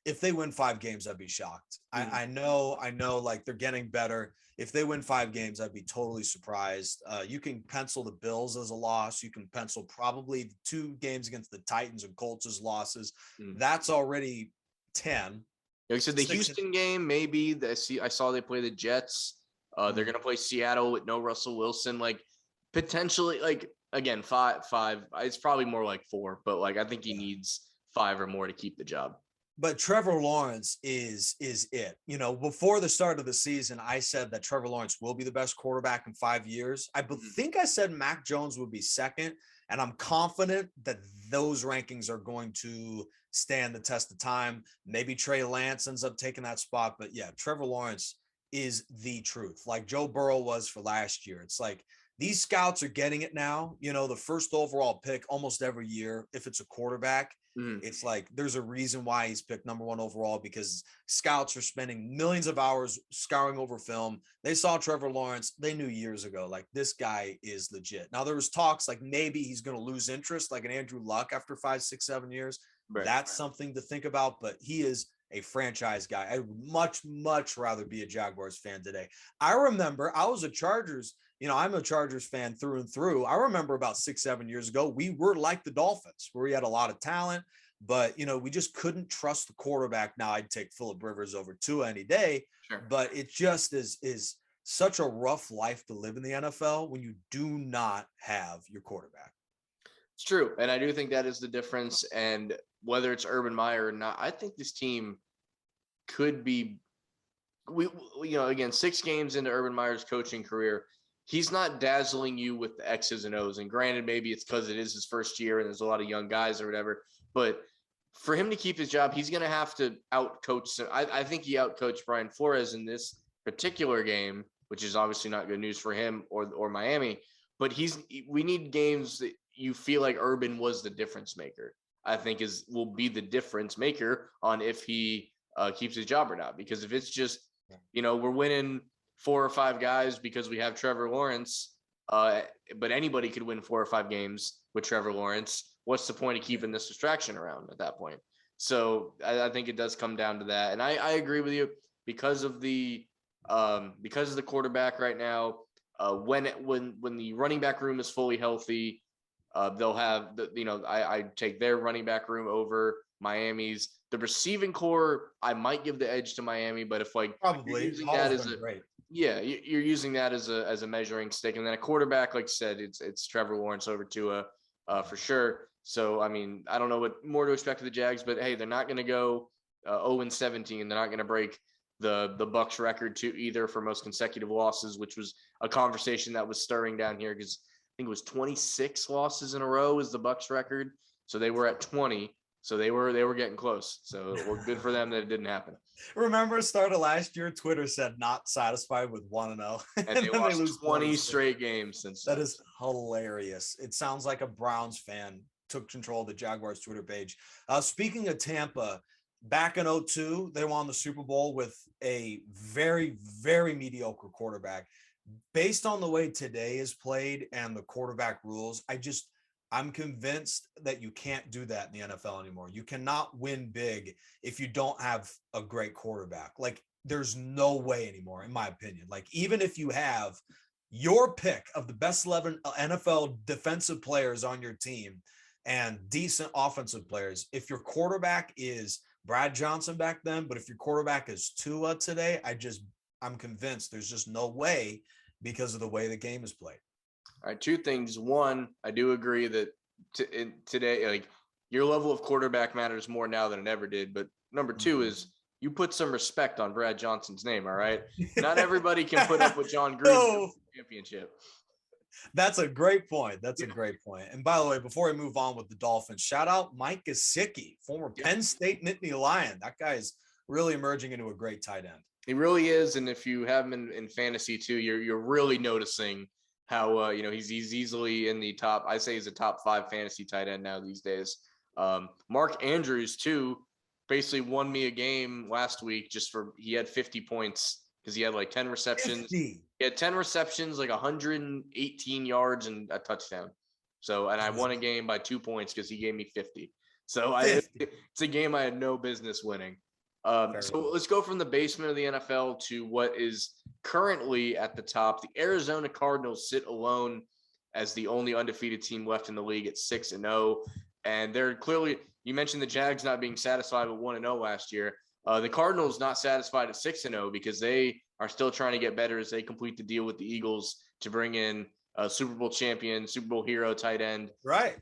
if they win 5 games, I'd be shocked. I know, like they're getting better. If they win 5 games, I'd be totally surprised. You can pencil the Bills as a loss. You can pencil probably 2 games against the Titans and Colts as losses. That's already 10. Like I said, the Houston game, maybe. I saw they play the Jets. They're going to play Seattle with no Russell Wilson. Like, potentially, like, again, 5. It's probably more like 4. But, like, I think he needs 5 or more to keep the job. But Trevor Lawrence is it. Before the start of the season, I said that Trevor Lawrence will be the best quarterback in 5 years. I think I said Mac Jones would be second, and I'm confident that those rankings are going to stand the test of time. Maybe Trey Lance ends up taking that spot, but yeah, Trevor Lawrence is the truth. Like Joe Burrow was for last year. It's like these scouts are getting it now. The first overall pick almost every year, if it's a quarterback, it's like there's a reason why he's picked number 1 overall, because scouts are spending millions of hours scouring over film. They saw Trevor Lawrence. They knew years ago, like this guy is legit. Now there was talks like maybe he's going to lose interest like an Andrew Luck after 5, 6, 7 years. That's something to think about, but he is a franchise guy. I would much, much rather be a Jaguars fan today. I remember I was a Chargers, I'm a Chargers fan through and through. I remember about 6, 7 years ago, we were like the Dolphins, where we had a lot of talent, but, we just couldn't trust the quarterback. Now I'd take Phillip Rivers over Tua any day, but it just is such a rough life to live in the NFL when you do not have your quarterback. It's true. And I do think that is the difference. And whether it's Urban Meyer or not, I think this team could be, again, 6 games into Urban Meyer's coaching career, he's not dazzling you with the X's and O's. And granted, maybe it's because it is his first year and there's a lot of young guys or whatever. But for him to keep his job, he's going to have to outcoach. I think he outcoached Brian Flores in this particular game, which is obviously not good news for him or Miami. But we need games that you feel like Urban was the difference maker. I think will be the difference maker on if he keeps his job or not. Because if it's just, we're winning 4 or 5 guys because we have Trevor Lawrence, but anybody could win 4 or 5 games with Trevor Lawrence. What's the point of keeping this distraction around at that point? So I think it does come down to that. And I agree with you because of the quarterback right now. When the running back room is fully healthy, they'll have I take their running back room over Miami's. The receiving core, I might give the edge to Miami, but if probably you're using that as you're using that as a measuring stick, and then a quarterback, like you said, it's Trevor Lawrence over Tua for sure. So I mean, I don't know what more to expect of the Jags, but hey, they're not going to go 0-17. They're not going to break the Bucs record to either for most consecutive losses, which was a conversation that was stirring down here because I think it was 26 losses in a row is the Bucs record. So they were at 20. So they were getting close. So we're good for them that it didn't happen. Remember, start of last year, Twitter said not satisfied with 1-0, and they lost 20 straight games since. That is hilarious. It sounds like a Browns fan took control of the Jaguars Twitter page. Speaking of Tampa, back in 02, they won the Super Bowl with a very, very mediocre quarterback. Based on the way today is played and the quarterback rules, I'm convinced that you can't do that in the NFL anymore. You cannot win big if you don't have a great quarterback. Like, there's no way anymore, in my opinion. Like, even if you have your pick of the best 11 NFL defensive players on your team and decent offensive players, if your quarterback is Brad Johnson back then, but if your quarterback is Tua today, I'm convinced there's just no way because of the way the game is played. All right, two things. One, I do agree that today, like, your level of quarterback matters more now than it ever did. But number two is you put some respect on Brad Johnson's name. All right, not everybody can put up with John Gruden championship. That's a great point. That's a great point. And by the way, before we move on with the Dolphins, shout out Mike Gesicki, former Penn State Nittany Lion. That guy is really emerging into a great tight end. He really is. And if you have him in fantasy too, you're really noticing how he's easily in the top. I say he's a top 5 fantasy tight end now these days. Mark Andrews too basically won me a game last week he had 50 points because he had like 10 receptions. 50. He had 10 receptions, like 118 yards and a touchdown. So, and I won a game by 2 points because he gave me 50. So it's a game I had no business winning. So let's go from the basement of the NFL to what is currently at the top. The Arizona Cardinals sit alone as the only undefeated team left in the league at 6-0. And they're clearly, you mentioned the Jags not being satisfied with 1-0 last year. The Cardinals not satisfied at 6-0 because they are still trying to get better as they complete the deal with the Eagles to bring in a Super Bowl champion, Super Bowl hero tight end, right,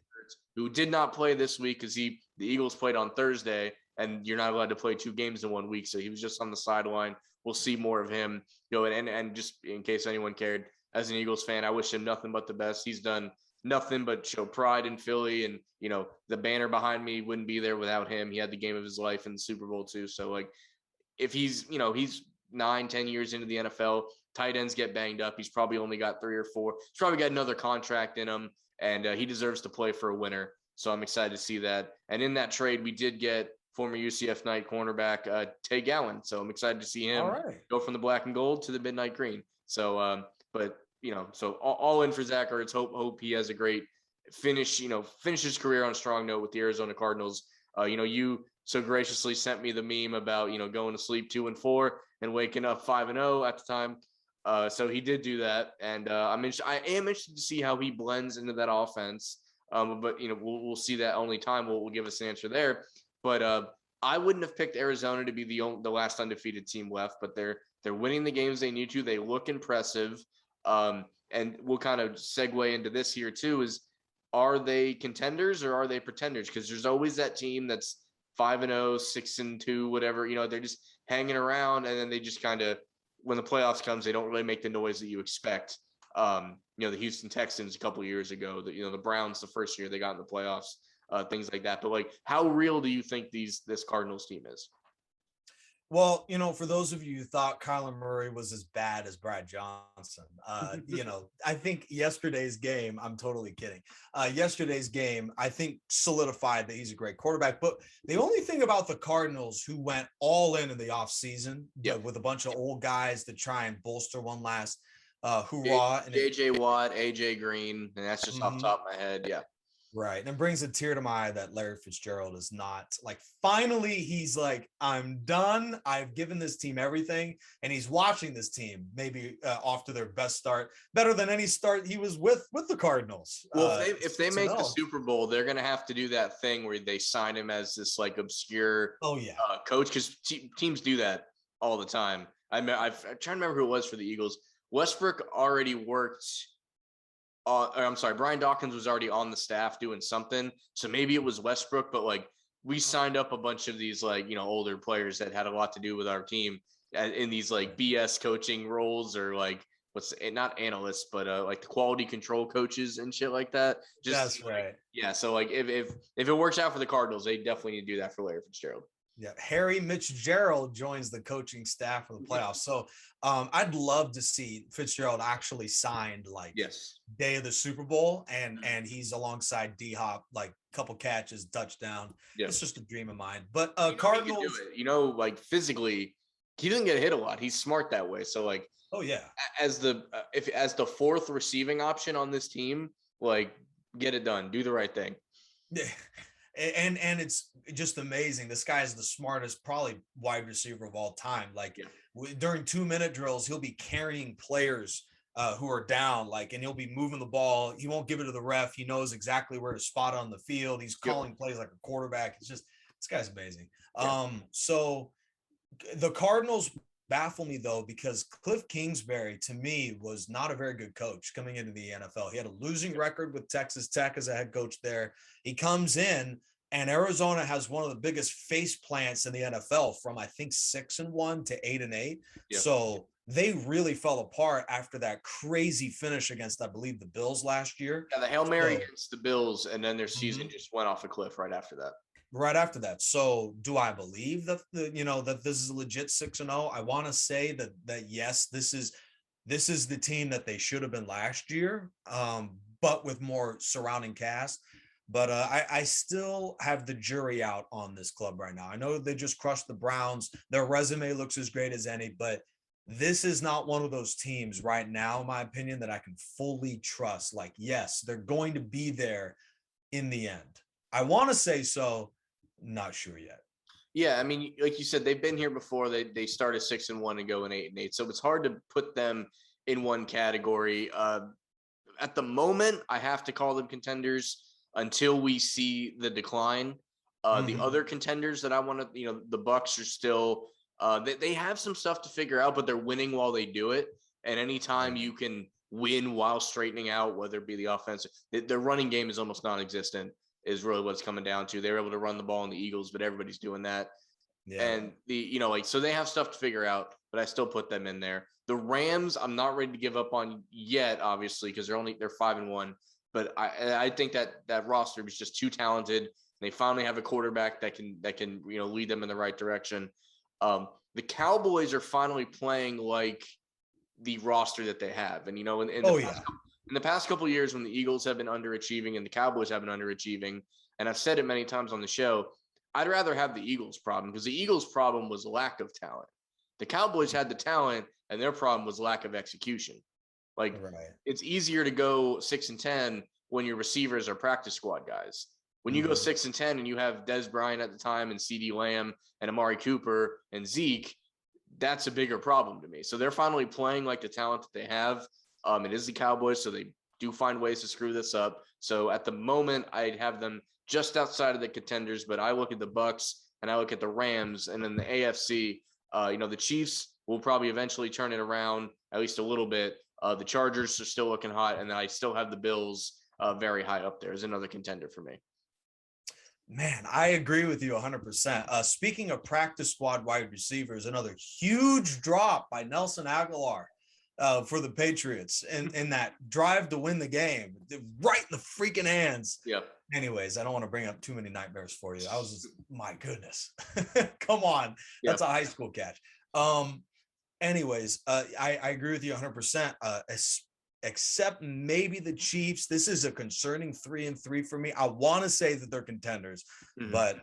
who did not play this week because the Eagles played on Thursday, and you're not allowed to play 2 games in 1 week. So he was just on the sideline. We'll see more of him, and just in case anyone cared, as an Eagles fan, I wish him nothing but the best. He's done nothing but show pride in Philly, and the banner behind me wouldn't be there without him. He had the game of his life in the Super Bowl too. So like, if he's 9-10 years into the NFL, tight ends get banged up. He's probably only got 3 or 4. He's probably got another contract in him, and he deserves to play for a winner. So I'm excited to see that. And in that trade, we did get former UCF Knight cornerback Tay Gowan. So I'm excited to see him go from the black and gold to the midnight green. So, so all in for Zach Ertz. Hope he has a great finish his career on a strong note with the Arizona Cardinals. You so graciously sent me the meme about, going to sleep 2-4 and waking up 5-0 at the time. So he did do that. And I am interested to see how he blends into that offense. But we'll see that. Only time will give us an answer there. But I wouldn't have picked Arizona to be the last undefeated team left, but they're winning the games they need to. They look impressive. And we'll kind of segue into this here too, is are they contenders or are they pretenders? Because there's always that team that's 5-0, 6-2, whatever, they're just hanging around, and then they just kind of, when the playoffs comes, they don't really make the noise that you expect. The Houston Texans a couple of years ago, the Browns the first year they got in the playoffs, things like that. But like, how real do you think this Cardinals team is? Well, for those of you who thought Kyler Murray was as bad as Brad Johnson, I think yesterday's game, I'm totally kidding. Yesterday's game, I think solidified that he's a great quarterback. But the only thing about the Cardinals, who went all in the offseason with a bunch of old guys to try and bolster one last hoorah. J.J. Watt, A.J. Green, and that's just off the top of my head, yeah. Right. And it brings a tear to my eye that Larry Fitzgerald is not like, finally, he's like, I'm done. I've given this team everything. And he's watching this team maybe off to their best start, better than any start he was with the Cardinals. Well, if they make the Super Bowl, they're going to have to do that thing where they sign him as this like obscure coach, because teams do that all the time. I'm trying to remember who it was for the Eagles. Westbrook already worked. Brian Dawkins was already on the staff doing something. So maybe it was Westbrook, but like, we signed up a bunch of these like, older players that had a lot to do with our team in these like BS coaching roles, or like not analysts, but like the quality control coaches and shit like that. That's right. Yeah. So like if it works out for the Cardinals, they definitely need to do that for Larry Fitzgerald. Yeah, Harry Fitzgerald joins the coaching staff for the playoffs. So I'd love to see Fitzgerald actually signed like Yes. day of the Super Bowl, and he's alongside D Hop, like couple catches, touchdown. Yeah. It's just a dream of mine. But He can Cardinals, do it. Like physically, he doesn't get hit a lot. He's smart that way. So like, oh yeah, as the fourth receiving option on this team, like get it done, do the right thing. yeah. And it's just amazing. This guy is the smartest, probably wide receiver of all time. Like during 2-minute drills, he'll be carrying players who are down, like, and he'll be moving the ball. He won't give it to the ref. He knows exactly where to spot on the field. He's calling plays like a quarterback. It's just, this guy's amazing. So the Cardinals baffle me though, because Cliff Kingsbury to me was not a very good coach coming into the NFL. He had a losing record with Texas Tech as a head coach there. He comes in, and Arizona has one of the biggest face plants in the NFL, from I think 6-1 to 8-8. So they really fell apart after that crazy finish against, I believe, the Bills last year. Yeah, the Hail Mary against the Bills, and then their season just went off a cliff right after that. So do I believe that that this is a legit 6-0? I want to say that yes, this is the team that they should have been last year, but with more surrounding cast. But I still have the jury out on this club right now. I know they just crushed the Browns. Their resume looks as great as any, but this is not one of those teams right now, in my opinion, that I can fully trust. Like, yes, they're going to be there in the end. I want to say so. Not sure yet. Yeah, I mean, like you said, they've been here before. They started 6-1 and go in 8-8. So it's hard to put them in one category. At the moment, I have to call them contenders until we see the decline. The other contenders that I want to, the Bucks are still, they have some stuff to figure out, but they're winning while they do it. And anytime you can win while straightening out, whether it be the offense, their running game is almost non-existent, is really what it's coming down to. They were able to run the ball in the Eagles, but everybody's doing that. Yeah. And so they have stuff to figure out, but I still put them in there. The Rams, I'm not ready to give up on yet, obviously, because they're 5-1. But I think that roster is just too talented. They finally have a quarterback that can lead them in the right direction. The Cowboys are finally playing like the roster that they have, and in the past couple of years, when the Eagles have been underachieving and the Cowboys have been underachieving, and I've said it many times on the show, I'd rather have the Eagles problem, because the Eagles problem was lack of talent. The Cowboys had the talent, and their problem was lack of execution. It's easier to go 6-10 when your receivers are practice squad guys. When you go 6-10 and you have Dez Bryant at the time and CeeDee Lamb and Amari Cooper and Zeke, that's a bigger problem to me. So they're finally playing like the talent that they have. It is the Cowboys, so they do find ways to screw this up. So at the moment, I'd have them just outside of the contenders, but I look at the Bucks and I look at the Rams, and then the AFC, the Chiefs will probably eventually turn it around at least a little bit. The Chargers are still looking hot, and then I still have the Bills very high up there as another contender for me. Man, I agree with you 100%. Speaking of practice squad wide receivers, another huge drop by Nelson Aguilar for the Patriots in that drive to win the game, right in the freaking hands. Yeah. Anyways, I don't want to bring up too many nightmares for you. I was just, my goodness. Come on. That's a high school catch. Anyways, I agree with you 100%. Except maybe the Chiefs. This is a concerning 3-3 for me. I want to say that they're contenders, but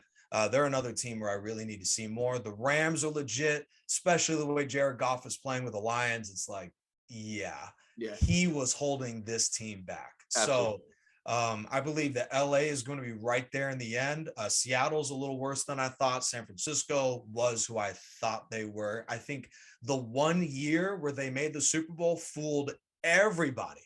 they're another team where I really need to see more. The Rams are legit, especially the way Jared Goff is playing with the Lions. It's like, he was holding this team back. Absolutely. So I believe that LA is going to be right there in the end. Seattle's a little worse than I thought. San Francisco was who I thought they were. I think the 1 year where they made the Super Bowl fooled everybody.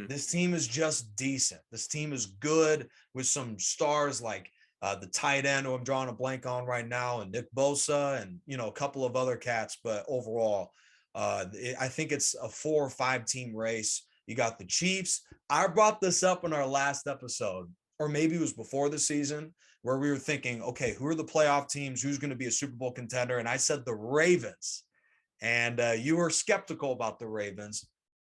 This team is just decent. This team is good with some stars like the tight end who I'm drawing a blank on right now, and Nick Bosa, and a couple of other cats. But overall, I think it's a 4 or 5 team race. You got the Chiefs. I brought this up in our last episode, or maybe it was before the season, where we were thinking, okay, who are the playoff teams? Who's going to be a Super Bowl contender? And I said the Ravens. And you were skeptical about the Ravens.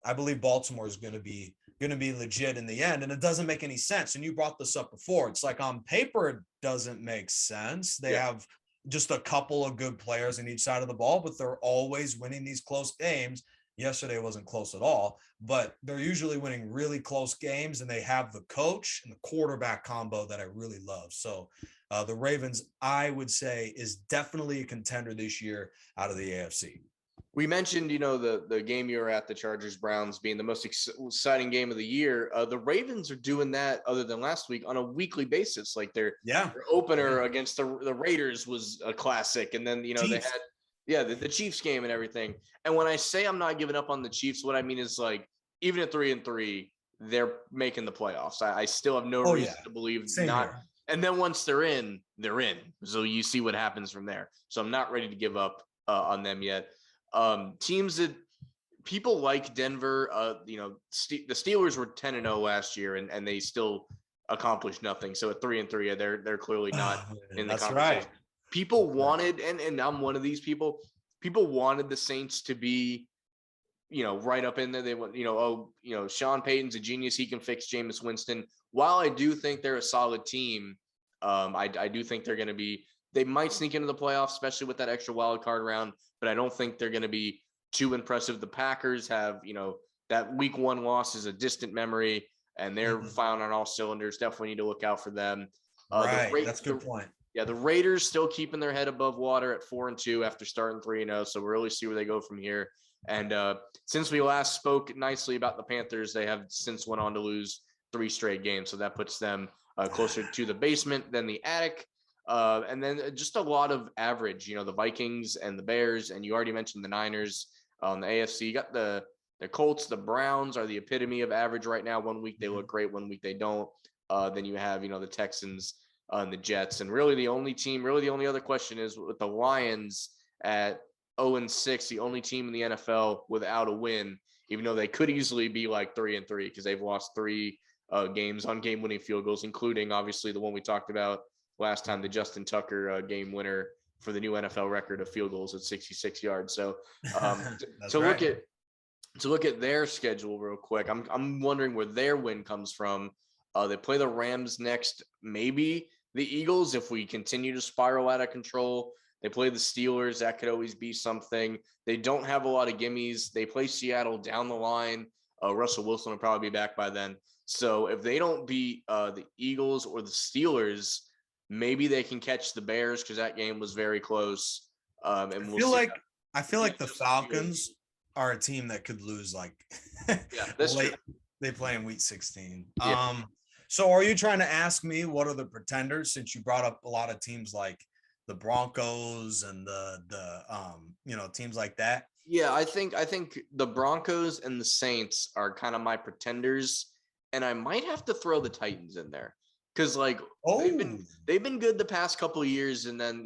I believe Baltimore is going to be legit in the end, and it doesn't make any sense. And you brought this up before. It's like on paper it doesn't make sense. They have just a couple of good players in each side of the ball, but they're always winning these close games. Yesterday wasn't close at all, but they're usually winning really close games, and they have the coach and the quarterback combo that I really love. So the Ravens, I would say, is definitely a contender this year out of the AFC. We mentioned, the game you were at, the Chargers Browns, being the most exciting game of the year. The Ravens are doing that, other than last week, on a weekly basis. Like their opener against the Raiders was a classic, and then they had the Chiefs game and everything. And when I say I'm not giving up on the Chiefs, what I mean is, like, even at 3-3, they're making the playoffs. I still have no reason to believe not. Here. And then once they're in, they're in. So you see what happens from there. So I'm not ready to give up on them yet. Teams that people like Denver, the Steelers were 10-0 last year, and they still accomplished nothing. So at 3-3, they're clearly not in the conversation. Right. People wanted, and I'm one of these people. People wanted the Saints to be, right up in there. They want, Sean Payton's a genius. He can fix Jameis Winston. While I do think they're a solid team, I do think they're going to be. They might sneak into the playoffs, especially with that extra wild card round, but I don't think they're going to be too impressive. The Packers have, that week 1 loss is a distant memory, and they're firing on all cylinders. Definitely need to look out for them. Right. That's a good point. Yeah, the Raiders still keeping their head above water at 4-2 after starting 3-0. So we'll really see where they go from here. And since we last spoke nicely about the Panthers, they have since went on to lose 3 straight games. So that puts them closer to the basement than the attic. And then just a lot of average, the Vikings and the Bears, and you already mentioned the Niners on the AFC. You got the Colts, the Browns are the epitome of average right now. One week they look great, one week they don't. Then you have, the Texans and the Jets. And really the only other question is with the Lions at 0-6, the only team in the NFL without a win, even though they could easily be like 3-3 because they've lost 3 games on game-winning field goals, including obviously the one we talked about last time, the Justin Tucker game winner for the new NFL record of field goals at 66 yards. So look at their schedule real quick. I'm wondering where their win comes from. They play the Rams next, maybe the Eagles if we continue to spiral out of control. They play the Steelers. That could always be something. They don't have a lot of gimmies. They play Seattle down the line. Russell Wilson will probably be back by then. So if they don't beat the Eagles or the Steelers, maybe they can catch the Bears because that game was very close. And I feel like the Falcons are a team that could lose that's late. True. They play in week 16. Yeah. So are you trying to ask me what are the pretenders, since you brought up a lot of teams like the Broncos and the teams like that? Yeah, I think the Broncos and the Saints are kind of my pretenders, and I might have to throw the Titans in there because they've been good the past couple of years, and then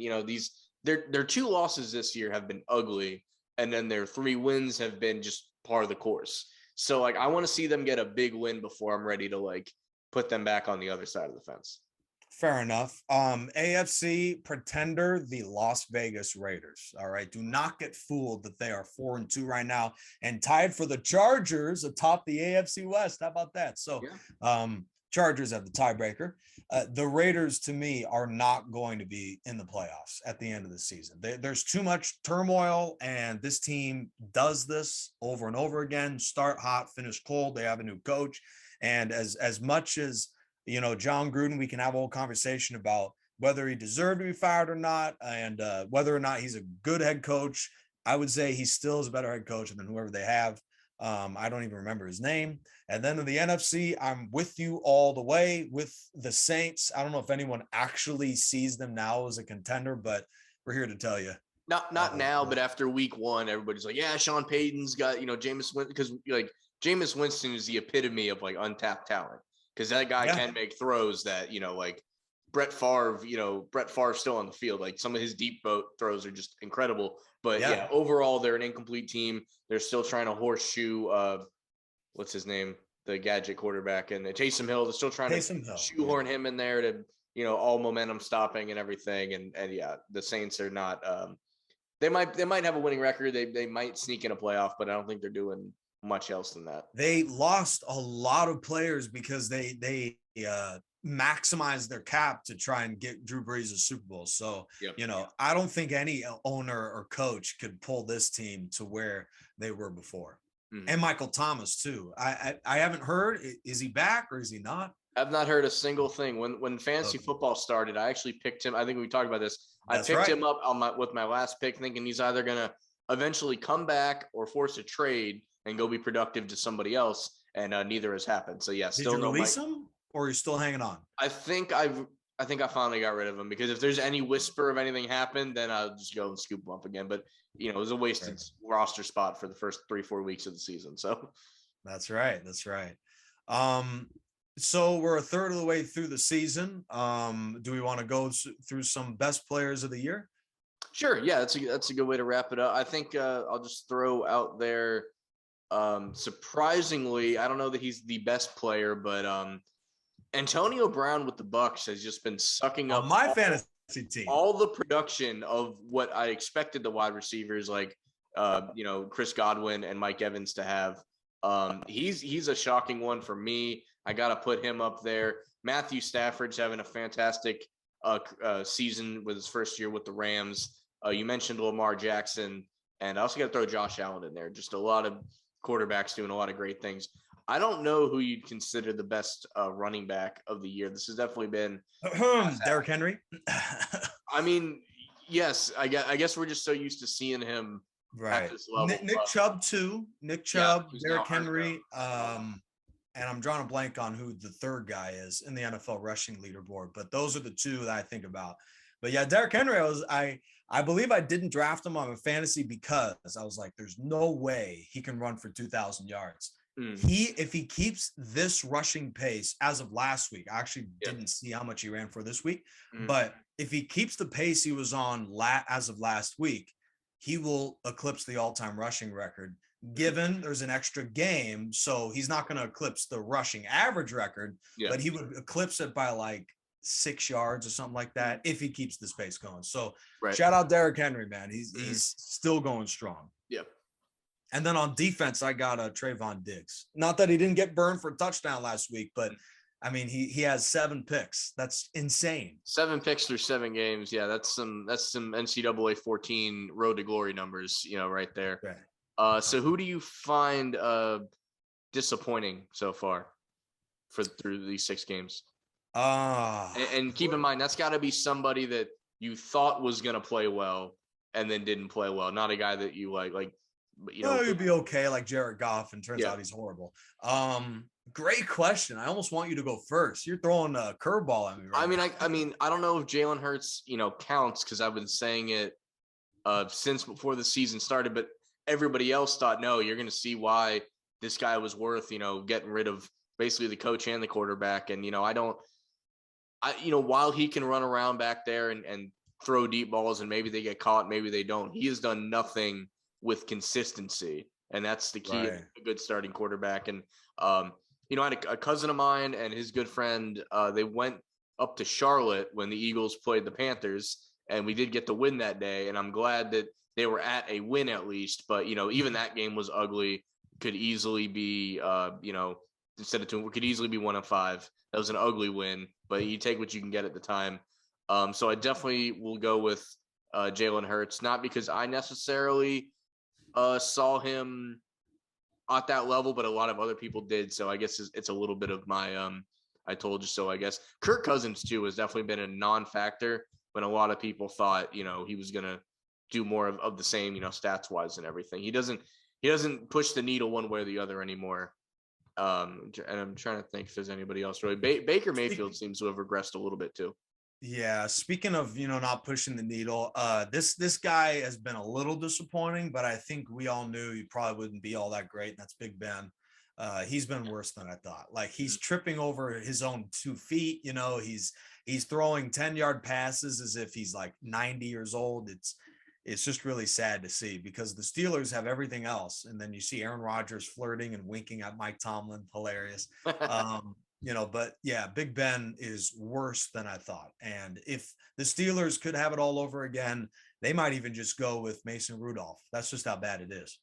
their 2 losses this year have been ugly, and then their 3 wins have been just par of the course. So I want to see them get a big win before I'm ready to put them back on the other side of the fence. Fair enough. AFC pretender, the Las Vegas Raiders. All right. Do not get fooled that they are 4-2 right now and tied for the Chargers atop the AFC West. How about that? So, Chargers have the tiebreaker. The Raiders, to me, are not going to be in the playoffs at the end of the season. There's too much turmoil, and this team does this over and over again. Start hot, finish cold. They have a new coach. And as much as, John Gruden, we can have a whole conversation about whether he deserved to be fired or not, and whether or not he's a good head coach. I would say he still is a better head coach than whoever they have. I don't even remember his name. And then in the NFC, I'm with you all the way with the Saints. I don't know if anyone actually sees them now as a contender, but we're here to tell you. Not now, but after week 1, everybody's like, yeah, Sean Payton's got, Jameis Winston, because Jameis Winston is the epitome of untapped talent, because that guy can make throws that, Brett Favre's still on the field. Some of his deep boat throws are just incredible. But overall, they're an incomplete team. They're still trying to horseshoe, what's his name? The gadget quarterback, and Taysom Hill. They're still trying to shoehorn him in there to, all momentum stopping and everything. And the Saints are not, they might have a winning record. They might sneak in a playoff, but I don't think they're doing much else than that. They lost a lot of players because they maximize their cap to try and get Drew Brees a Super Bowl. So, Yep. I don't think any owner or coach could pull this team to where they were before. Mhm. And Michael Thomas too. I haven't heard, is he back or is he not? I've not heard a single thing. When fantasy football started, I actually picked him. I think we talked about this. That's I picked right. him up with my last pick, thinking he's either gonna eventually come back or force a trade and go be productive to somebody else. And neither has happened. So yeah, still Did you release him, or are you still hanging on? I think I finally got rid of him, because if there's any whisper of anything happened, then I'll just go and scoop him up again. But it was a wasted roster spot for the first 3-4 weeks of the season. So that's right. So we're a third of the way through the season. Do we want to go through some best players of the year? Sure. Yeah, that's a good way to wrap it up. I think I'll just throw out there. Surprisingly, I don't know that he's the best player, but Antonio Brown with the Bucs has just been sucking up my fantasy team all the production of what I expected the wide receivers like Chris Godwin and Mike Evans to have. He's a shocking one for me. I got to put him up there. Matthew Stafford's having a fantastic season with his first year with the Rams. You mentioned Lamar Jackson, and I also got to throw Josh Allen in there. Just a lot of quarterbacks doing a lot of great things. I don't know who you'd consider the best running back of the year. This has definitely been Derrick Henry. I mean, yes, I guess we're just so used to seeing him right. at this level. Nick Chubb too. Nick Chubb, Derrick Henry. And I'm drawing a blank on who the third guy is in the NFL rushing leaderboard, but those are the two that I think about. But yeah, Derrick Henry, I believe I didn't draft him on a fantasy because I was like, there's no way he can run for 2,000 yards. If he keeps this rushing pace as of last week, I actually didn't see how much he ran for this week, but if he keeps the pace he was on as of last week, he will eclipse the all-time rushing record. Given there's an extra game, so he's not going to eclipse the rushing average record, but he would eclipse it by like 6 yards or something like that if he keeps this pace going. So shout out Derrick Henry, man. He's still going strong. Yep. And then on defense, I got Trayvon Diggs. Not that he didn't get burned for a touchdown last week, but I mean, he has 7 picks. That's insane. 7 picks through 7 games. Yeah, that's some NCAA 14 road to glory numbers, right there. Right. So who do you find disappointing so far through these 6 games? And keep in mind, that's got to be somebody that you thought was going to play well and then didn't play well. Not a guy that you like. You'd be okay, like Jared Goff, and turns out he's horrible. Great question. I almost want you to go first. You're throwing a curveball at me. Right I mean, I don't know if Jalen Hurts, counts, because I've been saying it since before the season started, but everybody else thought, no, you're going to see why this guy was worth, getting rid of basically the coach and the quarterback. And, while he can run around back there and throw deep balls and maybe they get caught, maybe they don't, he has done nothing with consistency. And that's the key of a good starting quarterback. And, I had a cousin of mine and his good friend, they went up to Charlotte when the Eagles played the Panthers, and we did get the win that day. And I'm glad that they were at a win at least, but even that game was ugly. Could easily be, instead of 2, it could easily be 1-5. That was an ugly win, but you take what you can get at the time. So I definitely will go with Jalen Hurts, not because I necessarily saw him at that level, but a lot of other people did. So I guess it's a little bit of my I told you so. I guess Kirk Cousins too has definitely been a non-factor when a lot of people thought he was gonna do more of the same, stats wise and everything. He doesn't push the needle one way or the other anymore. And I'm trying to think if there's anybody else really. Baker Mayfield seems to have regressed a little bit too. Yeah. Speaking of, not pushing the needle, this guy has been a little disappointing, but I think we all knew he probably wouldn't be all that great. And that's Big Ben. He's been worse than I thought. Like, he's tripping over his own 2 feet. He's throwing 10-yard passes as if he's like 90 years old. It's just really sad to see, because the Steelers have everything else. And then you see Aaron Rodgers flirting and winking at Mike Tomlin. Hilarious. But yeah, Big Ben is worse than I thought. And if the Steelers could have it all over again, they might even just go with Mason Rudolph. That's just how bad it is.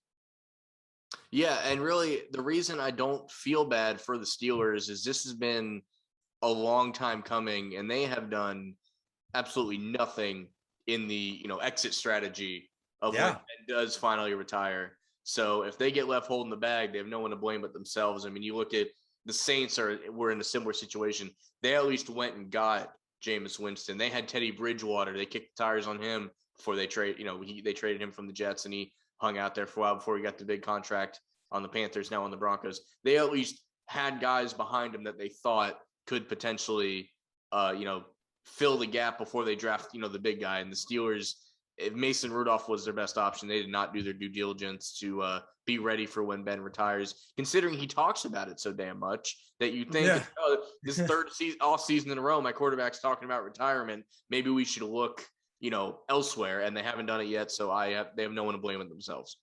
Yeah. And really the reason I don't feel bad for the Steelers is this has been a long time coming, and they have done absolutely nothing in the exit strategy of when Ben does finally retire. So if they get left holding the bag, they have no one to blame but themselves. I mean, you look at the Saints were in a similar situation. They at least went and got Jameis Winston. They had Teddy Bridgewater. They kicked the tires on him before they they traded him from the Jets, and he hung out there for a while before he got the big contract on the Panthers, now on the Broncos. They at least had guys behind him that they thought could potentially, fill the gap before they draft, the big guy. And the Steelers, if Mason Rudolph was their best option, they did not do their due diligence to be ready for when Ben retires, considering he talks about it so damn much that you think this third off season in a row, my quarterback's talking about retirement. Maybe we should look, elsewhere, and they haven't done it yet. So they have no one to blame but themselves.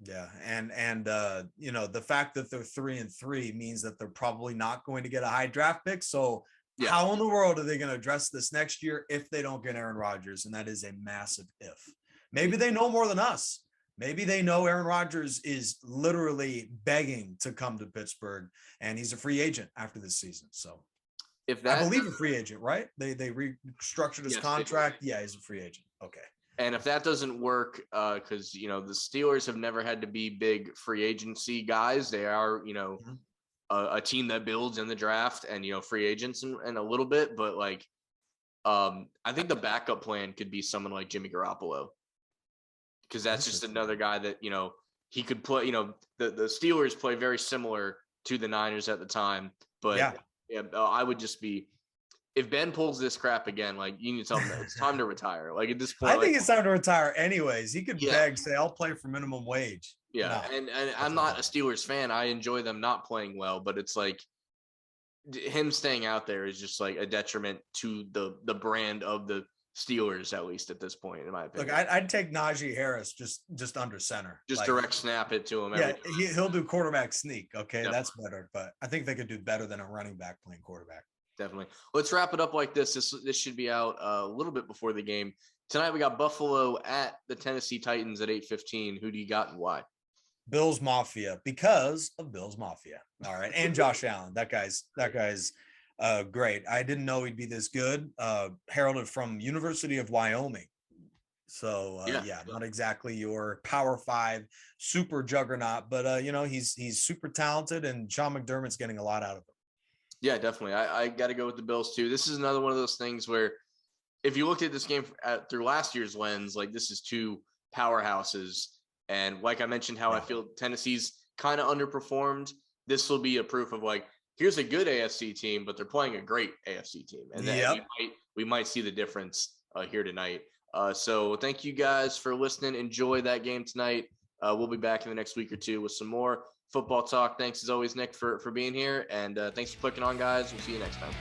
Yeah. And the fact that they're 3-3 means that they're probably not going to get a high draft pick. So how in the world are they going to address this next year if they don't get Aaron Rodgers? And that is a massive if. Maybe they know more than us. Maybe they know Aaron Rodgers is literally begging to come to Pittsburgh, and he's a free agent after this season. So I believe a free agent, right? They restructured his contract. Yeah, he's a free agent. Okay. And if that doesn't work, because, the Steelers have never had to be big free agency guys. They are, a team that builds in the draft and, free agents and a little bit. But, I think the backup plan could be someone like Jimmy Garoppolo, because that's just another guy that, he could play. The Steelers play very similar to the Niners at the time. But, I would just be – if Ben pulls this crap again, you need to tell him that it's time to retire. At this point, I think it's time to retire anyways. He could beg, say, I'll play for minimum wage. Yeah. No, and I'm not a Steelers fan. I enjoy them not playing well, but it's him staying out there is just a detriment to the brand of the Steelers, at least at this point, in my opinion. Look, I'd take Najee Harris just under center. Just direct snap it to him. Yeah, he'll do quarterback sneak. Okay, that's better. But I think they could do better than a running back playing quarterback. Definitely. Let's wrap it up like this. This should be out a little bit before the game. Tonight we got Buffalo at the Tennessee Titans at 8:15. Who do you got and why? Bills Mafia, because of Bills Mafia. All right. And Josh Allen. That guy's great. I didn't know he'd be this good. Heralded from University of Wyoming. So not exactly your Power 5 super juggernaut, but he's super talented, and Sean McDermott's getting a lot out of him. Yeah, definitely. I got to go with the Bills too. This is another one of those things where if you looked at this game through last year's lens, this is two powerhouses. And like I mentioned, how I feel Tennessee's kind of underperformed. This will be a proof of here's a good AFC team, but they're playing a great AFC team. And then we might see the difference here tonight. So thank you guys for listening. Enjoy that game tonight. We'll be back in the next week or two with some more football talk. Thanks as always, Nick, for being here. And thanks for clicking on, guys. We'll see you next time.